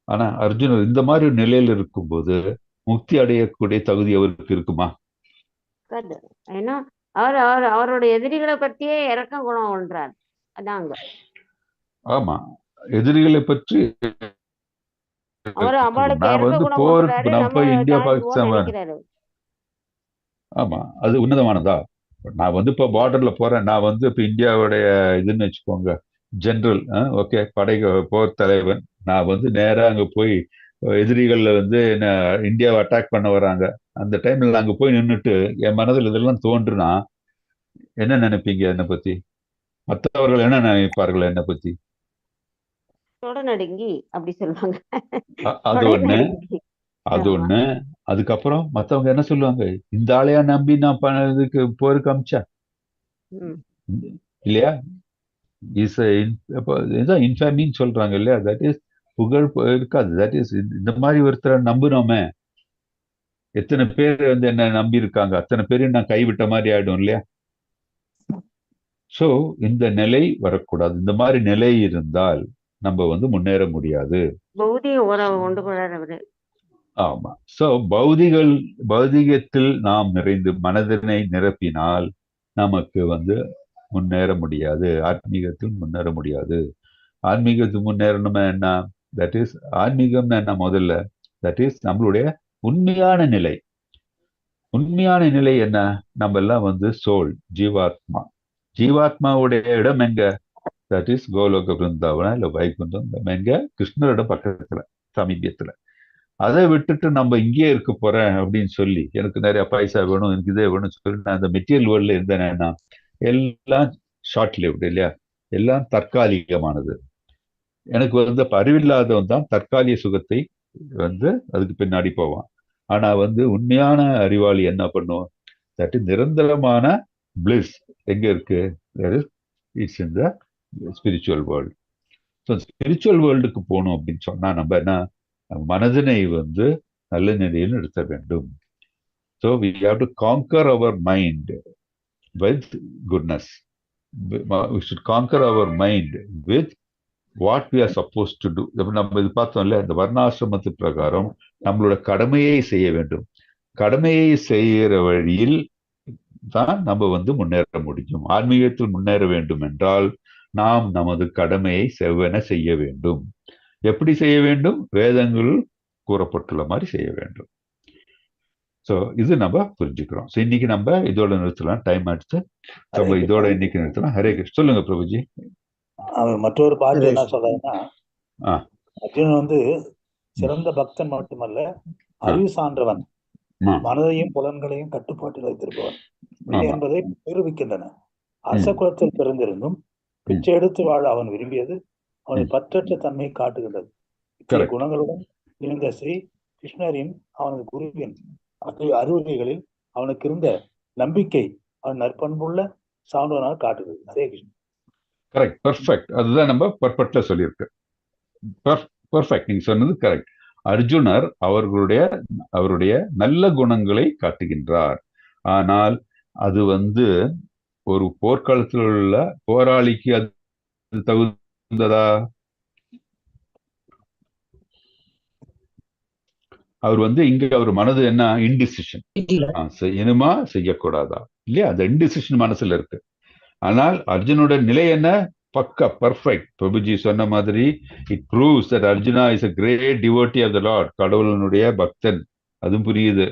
ஆனா அர்ஜுனர் இந்த மாதிரி நிலையில் இருக்கும்போது முக்தி அடையக்கூடிய தகுதி அவருக்கு இருக்குமா? ஏன்னா அவரோட எதிரிகளை பற்றியே இறக்க குணம் ஒன்றார். அதாங்க. ஆமா, எதிரிகளை பற்றி நான் வந்து போருக்கு நம்ம இந்தியா பாகிஸ்தான், ஆமா அது உன்னதமானதா? நான் வந்து இப்போ பார்டர்ல போறேன், நான் வந்து இப்போ இந்தியாவுடைய இதுன்னு வச்சுக்கோங்க, ஜெனரல், ஓகே, போர் தலைவன். நான் வந்து நேரா அங்க போய் எதிரிகள்ல வந்து என்ன இந்தியாவை அட்டாக் பண்ண வராங்க, அந்த டைம்ல அங்க போய் நின்றுட்டு என் மனதில் இதெல்லாம் தோன்றுனா என்ன நினைப்பீங்க என்னை பத்தி? மற்றவர்கள் என்ன நினைப்பார்கள் என்னை பத்தி? நடுங்கி அப்படி சொல்லுவாங்க. அது ஒண்ணு. அதுக்கப்புறம் மத்தவங்க என்ன சொல்லுவாங்க, இந்த ஆளையா நம்பி நான் பண்ணதுக்கு போருக்கு அமிச்சா இல்லையா, இன்ஃபேமின்னு சொல்றாங்க இல்லையா, தட் இஸ் புகழ் இருக்காது. தட் இஸ் இந்த மாதிரி ஒருத்தரை நம்புனோமே, எத்தனை பேர் வந்து என்ன நம்பி இருக்காங்க, அத்தனை பேரையும் நான் கைவிட்ட மாதிரி ஆயிடும் இல்லையா. சோ இந்த நிலை வரக்கூடாது. இந்த மாதிரி நிலை இருந்தால் நம்ம வந்து முன்னேற முடியாது. ஆமா. சோ பௌதிகத்தில் நாம் நிறைந்து மனதினை நிரப்பினால் நமக்கு வந்து முன்னேற முடியாது, ஆன்மீகத்தில் முன்னேற முடியாது. ஆன்மீகத்துக்கு முன்னேறணுமா என்ன, தட் இஸ் ஆன்மீகம்னா என்ன முதல்ல, தட் இஸ் நம்மளுடைய உண்மையான நிலை. உண்மையான நிலை என்ன, நம்ம எல்லாம் வந்து சோல், ஜீவாத்மாவுடைய இடம் எங்க, தட் இஸ் கோலோக பிருந்தாவனம் இல்ல வைகுண்டம் எங்க, கிருஷ்ணரோட பக்கத்துல சமீபத்துல. அதை விட்டுட்டு நம்ம இங்கேயே இருக்க போறேன் அப்படின்னு சொல்லி எனக்கு நிறைய பைசா வேணும், எனக்கு இதே வேணும்னு சொல்லி நான் அந்த மெட்டீரியல் வேர்ல்ட்ல இருந்தேன்னா எல்லாம் ஷார்ட் லிவ்டு இல்லையா, எல்லாம் தற்காலிகமானது. எனக்கு வந்து அறிவில்லாதவன் தான் தற்காலிக சுகத்தை அதுக்கு பின்னாடி போவான். ஆனா உண்மையான அறிவாளி என்ன பண்ணுவோம், தட்டு நிரந்தரமான பிளிஸ் எங்க இருக்கு, it's in the spiritual world. So spiritual வேர்ல்டுக்கு போகணும் அப்படின்னு சொன்னா நம்ம என்ன, மனதினை நல்ல நிலையில் நிறுத்த வேண்டும். So we have to conquer our mind with goodness. we should conquer our mind with what we are supposed to do. நம்ம இது பார்த்தோம்ல, இந்த வர்ணாசிரமத்து பிரகாரம் நம்மளோட கடமையை செய்ய வேண்டும். கடமையை செய்கிற வழியில் தான் நம்ம முன்னேற முடியும். ஆன்மீகத்தில் முன்னேற வேண்டும் என்றால் நாம் நமது கடமையை செவ்வென செய்ய வேண்டும். எப்படி செய்ய வேண்டும்? வேதங்கள் கூறப்பட்டுள்ள மாதிரி செய்ய வேண்டும். ஸோ இது நம்ம புரிஞ்சுக்கிறோம். ஸோ இன்னைக்கு நம்ம இதோட நிறுத்தலாம், டைம் எடுத்து நம்ம இதோட இன்னைக்கு நிறுத்தலாம். ஹரே கிருஷ்ண. சொல்லுங்க பிரபுஜி. மற்றொரு பாட்டு என்ன சொல்றாருன்னா, அர்ஜுனன் சிறந்த பக்தன் மட்டுமல்ல, அறிவு சான்றவன், மனதையும் புலன்களையும் கட்டுப்பாட்டில் வைத்திருப்பவன் என்பதை நிரூபிக்கின்றன. அரச குலத்தில் பிறந்திருந்தும் பிச்சை எடுத்து வாழ அவன் விரும்பியது அவனது பற்றற்ற தன்மையை காட்டுகின்றது. இத்தகைய குணங்களுடன் இணைந்த ஸ்ரீ கிருஷ்ணரின் அவனது குருவின் அறிவுரைகளில் அவனுக்கு இருந்த நம்பிக்கை அவன் நற்பண்புள்ள சான்றவனாக காட்டுகிறது. ஹரே கிருஷ்ணன். Correct, perfect. அதுதான் நம்ம பர்ஃபெக்ட்ல சொல்லியிருக்கு. பர்ஃபெக்ட், நீங்க சொன்னது கரெக்ட். அர்ஜுனர் அவருடைய நல்ல குணங்களை காட்டுகின்றார். ஆனால் அது ஒரு போர்க்களத்தில் உள்ள போராளிக்கு அது தகுந்ததா? அவர் இங்க அவர் மனது என்ன, இன்டிசிஷன், செய்யணுமா செய்யக்கூடாதா இல்லையா, அந்த இன்டிசிஷன் மனசுல இருக்கு. ஆனால் அர்ஜுனோட நிலை என்ன, பக்கா பர்ஃபெக்ட். பிரபுஜி சொன்ன மாதிரி it proves that Arjuna is a great devotee of the Lord. கடவுளனுடைய பக்தன். அதுவும் புரியுது.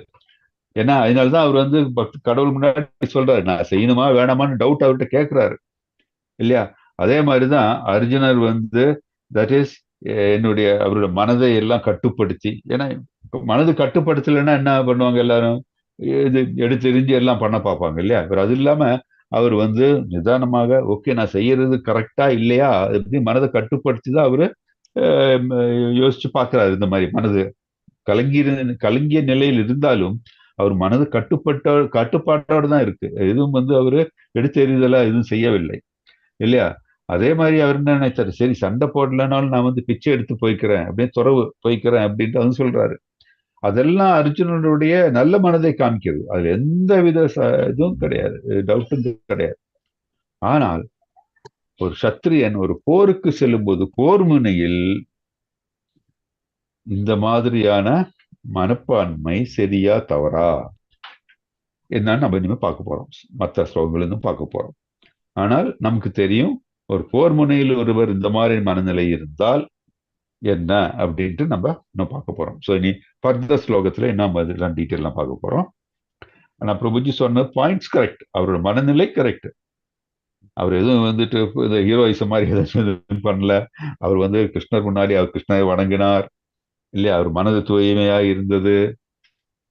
ஏன்னா அதனால்தான் அவர் கடவுள் முன்னாடி சொல்றாரு, நான் செய்யணுமா வேணாமான்னு டவுட் அவர்கிட்ட கேட்கிறாரு இல்லையா. அதே மாதிரிதான் அர்ஜுனர் தட் இஸ் அவரோட மனதை எல்லாம் கட்டுப்படுத்தி, ஏன்னா மனது கட்டுப்படுத்தலைன்னா என்ன பண்ணுவாங்க, எல்லாரும் இது எடுத்தெறிஞ்சு எல்லாம் பண்ண பார்ப்பாங்க இல்லையா. இவர் அது இல்லாம அவர் நிதானமாக ஓகே நான் செய்யறது கரெக்டா இல்லையா, எப்படி மனதை கட்டுப்படுத்தி தான் அவரு யோசிச்சு பார்க்கிறாரு. இந்த மாதிரி மனது கலங்கிய நிலையில் இருந்தாலும் அவர் மனது கட்டுப்பாட்டோடு தான் இருக்கு. எதுவும் அவரு எடுத்தெறிதலா எதுவும் செய்யவில்லை இல்லையா. அதே மாதிரி அவர் என்ன நினைச்சாரு, சரி சண்டை போடலனாலும் நான் பிச்சை எடுத்து போய்க்கிறேன், அப்படியே துறவு போய்க்கிறேன் அப்படின்ட்டு சொல்றாரு. அதெல்லாம் அர்ஜுனனுடைய நல்ல மனதை காமிக்கிறது. அதுல எந்த வித இதுவும் கிடையாது, டவுட்டும் கிடையாது. ஆனால் ஒரு சத்திரியன் ஒரு போருக்கு செல்லும் போது போர் முனையில் இந்த மாதிரியான மனப்பான்மை சரியா தவறா என்னன்னு நம்ம இனிமே பார்க்க போறோம், மற்ற ஸ்லோகங்களும் பார்க்க போறோம். ஆனால் நமக்கு தெரியும், ஒரு போர் முனையில் ஒருவர் இந்த மாதிரி மனநிலை இருந்தால் என்ன அப்படின்ட்டு நம்ம இன்னும் பார்க்க போறோம். ஸோ இனி ஃபர்தர் ஸ்லோகத்துல என்ன இதெல்லாம் டீட்டெயிலாம் பார்க்க போறோம். ஆனா பிரபுஜி சொன்ன பாயிண்ட்ஸ் கரெக்ட், அவரோட மனநிலை கரெக்ட். அவர் எதுவும் இந்த ஹீரோயிசம் மாதிரி எதுவும் பண்ணல. அவர் கிருஷ்ணர் முன்னாடி அவர் கிருஷ்ணரை வணங்கினார் இல்லையா, அவர் மனது தூய்மையா இருந்தது,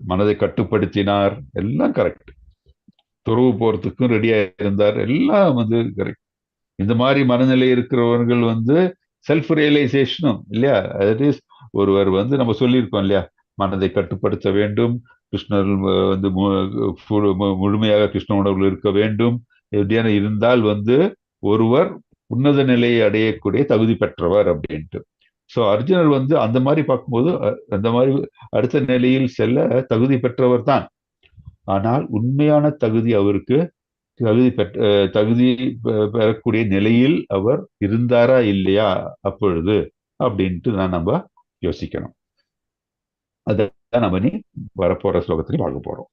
மனதை கட்டுப்படுத்தினார், எல்லாம் கரெக்ட். துறவு போறதுக்கும் ரெடியா இருந்தார், எல்லாம் கரெக்ட். இந்த மாதிரி மனநிலை இருக்கிறவர்கள் செல்ஃப் ரியலைசேஷனும் இல்லையா. தட் இஸ் ஒருவர் நம்ம சொல்லியிருக்கோம் இல்லையா, மனதை கட்டுப்படுத்த வேண்டும், கிருஷ்ணர் முழுமையாக கிருஷ்ண உணர்வில் இருக்க வேண்டும். எப்படியான இருந்தால் ஒருவர் உன்னத நிலையை அடையக்கூடிய தகுதி பெற்றவர் அப்படின்ட்டு. ஸோ அர்ஜுனர் அந்த மாதிரி பார்க்கும்போது அந்த மாதிரி அடுத்த நிலையில் செல்ல தகுதி பெற்றவர் தான். ஆனால் உண்மையான தகுதி அவருக்கு தகுதி பெறக்கூடிய நிலையில் அவர் இருந்தாரா இல்லையா அப்பொழுது அப்படின்ட்டு தான் நம்ம யோசிக்கணும். அதான் நம்ம வரப்போற ஸ்லோகத்துல பார்க்க போறோம்.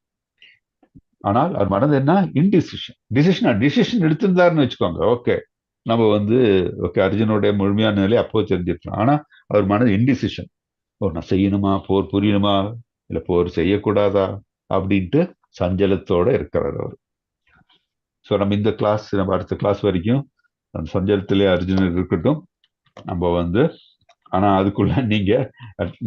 ஆனால் அவர் மனது என்ன, டிசிஷன் எடுத்திருந்தாருன்னு வச்சுக்கோங்க, ஓகே நம்ம ஓகே அர்ஜுனுடைய முழுமையான நிலை அப்போ தெரிஞ்சிருக்கலாம். ஆனா அவர் மனது இன்டிசிஷன், நான் செய்யணுமா, போர் புரியணுமா இல்ல போர் செய்யக்கூடாதா அப்படின்ட்டு சஞ்சலத்தோட இருக்கிறார் அவர். ஸோ நம்ம இந்த கிளாஸ், நம்ம அடுத்த கிளாஸ் வரைக்கும் அந்த சஞ்சலத்திலே அர்ஜுனர் இருக்கட்டும். நம்ம ஆனா அதுக்குள்ள நீங்க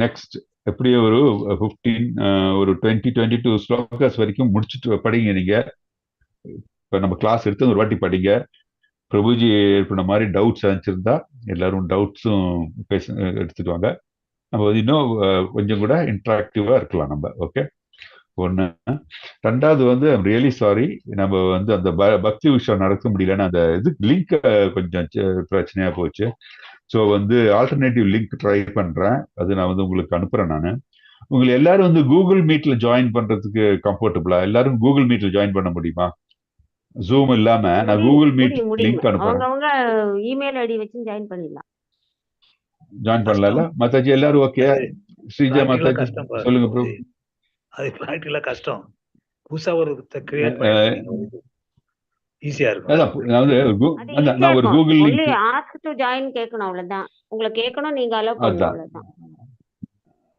நெக்ஸ்ட் எப்படியும் ஒரு 15 ஒரு 22 ஸ்லோகாஸ் வரைக்கும் முடிச்சுட்டு படிங்க நீங்க. இப்ப நம்ம கிளாஸ் எடுத்து ஒரு வாட்டி படிங்க. பிரபுஜி எழுப்பின மாதிரி டவுட்ஸ் அனுப்பிச்சிருந்தா எல்லாரும் டவுட்ஸும் எடுத்துட்டு வாங்க. நம்ம வந்து இன்னும் கொஞ்சம் கூட இன்ட்ராக்டிவா இருக்கலாம் நம்ம. ஓகே, ஒன்று. ரெண்டாவது வந்து ஐம் ரியலி சாரி, நம்ம வந்து அந்த பக்தி விஷயம் நடக்க முடியலன்னு அந்த இது லிங்க் கொஞ்சம் பிரச்சனையா போச்சு. ஸோ வந்து ஆல்டர்னேட்டிவ் லிங்க் ட்ரை பண்றேன், அது நான் வந்து உங்களுக்கு அனுப்புறேன். நான் உங்களை எல்லாரும் வந்து கூகுள் மீட்ல ஜாயின் பண்றதுக்கு கம்ஃபர்டபுளா? எல்லாரும் கூகுள் மீட்ல ஜாயின் பண்ண முடியுமா? ஜூம் இல்லாம நான் கூகுள் மீட் லிங்க் அனுப்புறேன். அவங்க இமெயில் ஐடி வச்சு ஜாயின் பண்ணிடலாம். ஜாயின் பண்ணல மாதாஜி? எல்லாரும் ஓகே? ஸ்ரீஜா மாதாஜி சொல்லுங்க ப்ரோ. அது பிராக்டிகலா கஷ்டம். புதுசா ஒரு கிரியேட் பண்ணி ஈஸியா இருக்கும். நான் ஒரு Google link ask to join கேட்கணும், அவ்வளவுதான். உங்களை கேட்கணும், நீங்க அலோவ் பண்ணணும், அவ்வளவுதான்.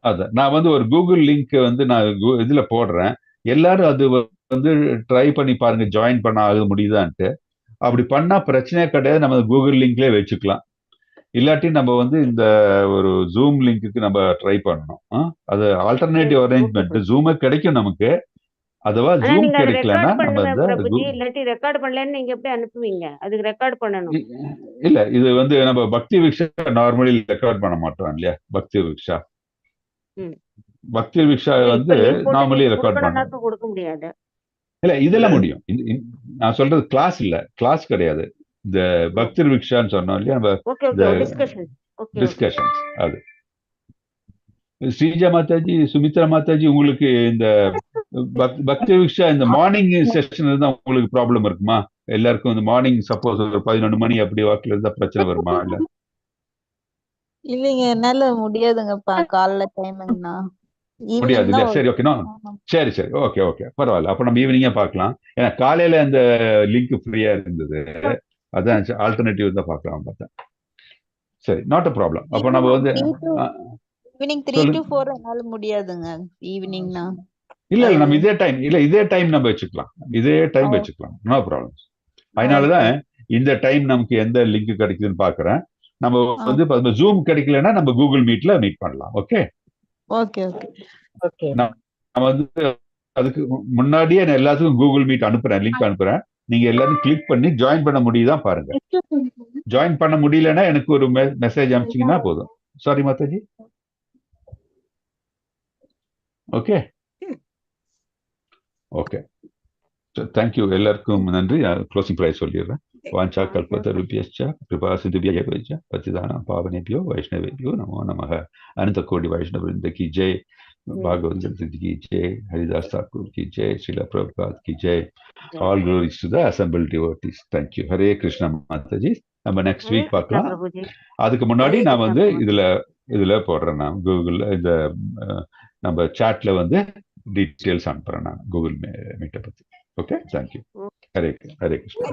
அதான் நான் வந்து ஒரு கூகுள் லிங்க் வந்து நான் இதுல போடுறேன். எல்லாரும் அது வந்து ட்ரை பண்ணி பாருங்க, ஜாயின் பண்ண ஆக முடியுதான்ட்டு. அப்படி பண்ணா பிரச்சனையே கிடையாது, நம்ம கூகுள் லிங்க்லயே வச்சுக்கலாம். இல்லாட்டி நம்ம வந்து இந்த ஒரு ஜூம் லிங்க்கு நம்ம ட்ரை பண்ணணும். அது ஆல்டர்னேட்டிவ் அரேஞ்ச்மெண்ட். ஜூமே கிடைக்கும் நமக்கு. அதுவா ஜூம் கிடைக்கலன்னா நம்ம இல்லாட்டி ரெக்கார்ட் பண்ணலன்னு நீங்க எப்படி அனுப்புவீங்க? அதுக்கு ரெக்கார்ட் பண்ணணும். இல்ல, இது வந்து நம்ம பக்தி விக்ஷா நார்மலி ரெக்கார்ட் பண்ண மாட்டோம் இல்லையா? பக்தி விக்ஷா வந்து நார்மலி ரெக்கார்ட் பண்ண கொடுக்க முடியாது. இல்ல, இதெல்லாம் முடியும். நான் சொல்றது கிளாஸ் இல்ல, கிளாஸ் கிடையாது. இந்த பக்தி விக்ஷான்னு சொன்னோம் இல்லையா நம்ம, டிஸ்கஷன்ஸ். அது ஸ்ரீஜா மாதாஜி, சுமித்ரா மாதாஜி, உங்களுக்கு இந்த பக்தி விக்ஷா இந்த மார்னிங் செஷன் இருந்தா உங்களுக்கு ப்ராப்ளம் இருக்குமா? எல்லாருக்கும் இந்த மார்னிங் சப்போஸ் ஒரு 11 மணி அப்படி வாக்குல இருந்தா பிரச்சனை வருமா? இல்ல இல்லைங்க, என்னால முடியாதுங்கப்பா. காலைல டைமிங்னா முடியாது இல்லையா? சரி, ஓகே. சரி சரி, ஓகே ஓகே, பரவாயில்ல. அப்ப நம்ம ஈவினிங்கா பார்க்கலாம். ஏன்னா காலையில அந்த லிங்க் ஃப்ரீயா இருந்தது, அதான் ஆல்டர்னேட்டிவ் தான் பார்க்கலாம் பார்த்தேன். சரி, நாட் அ ப்ராப்ளம். அப்ப நம்ம வந்து ஈவினிங் 3 to 4 என்னால முடியாதுங்க. ஈவினிங்னா இல்ல நம்ம இதே டைம் நம்ம வச்சுக்கலாம். இதே டைம் வச்சுக்கலாம், நோ ப்ராப்ளம். அதனாலதான் இந்த டைம் நமக்கு எந்த லிங்க் கிடைக்குதுன்னு பாக்குறேன். நம்ம வந்து ஜூம் கிடைக்கலன்னா நம்ம கூகுள் மீட்ல மீட் பண்ணலாம். Okay okay okay okay. நான் வந்து அதுக்கு முன்னாடியே நான் எல்லாத்துக்கும் கூகுள் மீட் அனுப்புறேன், லிங்க் அனுப்புறேன். நீங்க எல்லாரும் கிளிக் பண்ணி ஜாயின் பண்ண முடியுதான் பாருங்க. ஜாயின் பண்ண முடியலன்னா எனக்கு ஒரு மெசேஜ் அனுப்பிச்சிங்கன்னா போதும். Sorry Mataji. Okay okay, thank you. எல்லாருக்கும் நன்றி. க்ளோசிங் ப்ரைஸ் சொல்லிடுறேன். வாஞ்சா கல்பத்தருபியஸ்ச கிருபா சிந்துபியஸ்ச பத்திதான பாவனேபியோ வைஷ்ணவேபியோ நமோ நமः. अनंत कोटि वैष्णव वृंद की जय, भागवत गीता की जय, हरिदास ठाकुर की जय, श्रीला प्रभुपाद की जय. All glories to the assembled devotees. Thank you. Hare Krishna Mataji. நம்ம நெக்ஸ்ட் வீக் பார்க்கலாம். அதுக்கு முன்னாடி நான் வந்து இதுல போடுறேன். நான் கூகுள்ல இந்த நம்ம சாட்ல வந்து டீட்டெயில்ஸ் அனுப்புறேன் நான் கூகுள் மீட்டை பத்தி. Okay, thank you. ஹரே கிருஷ்ணா.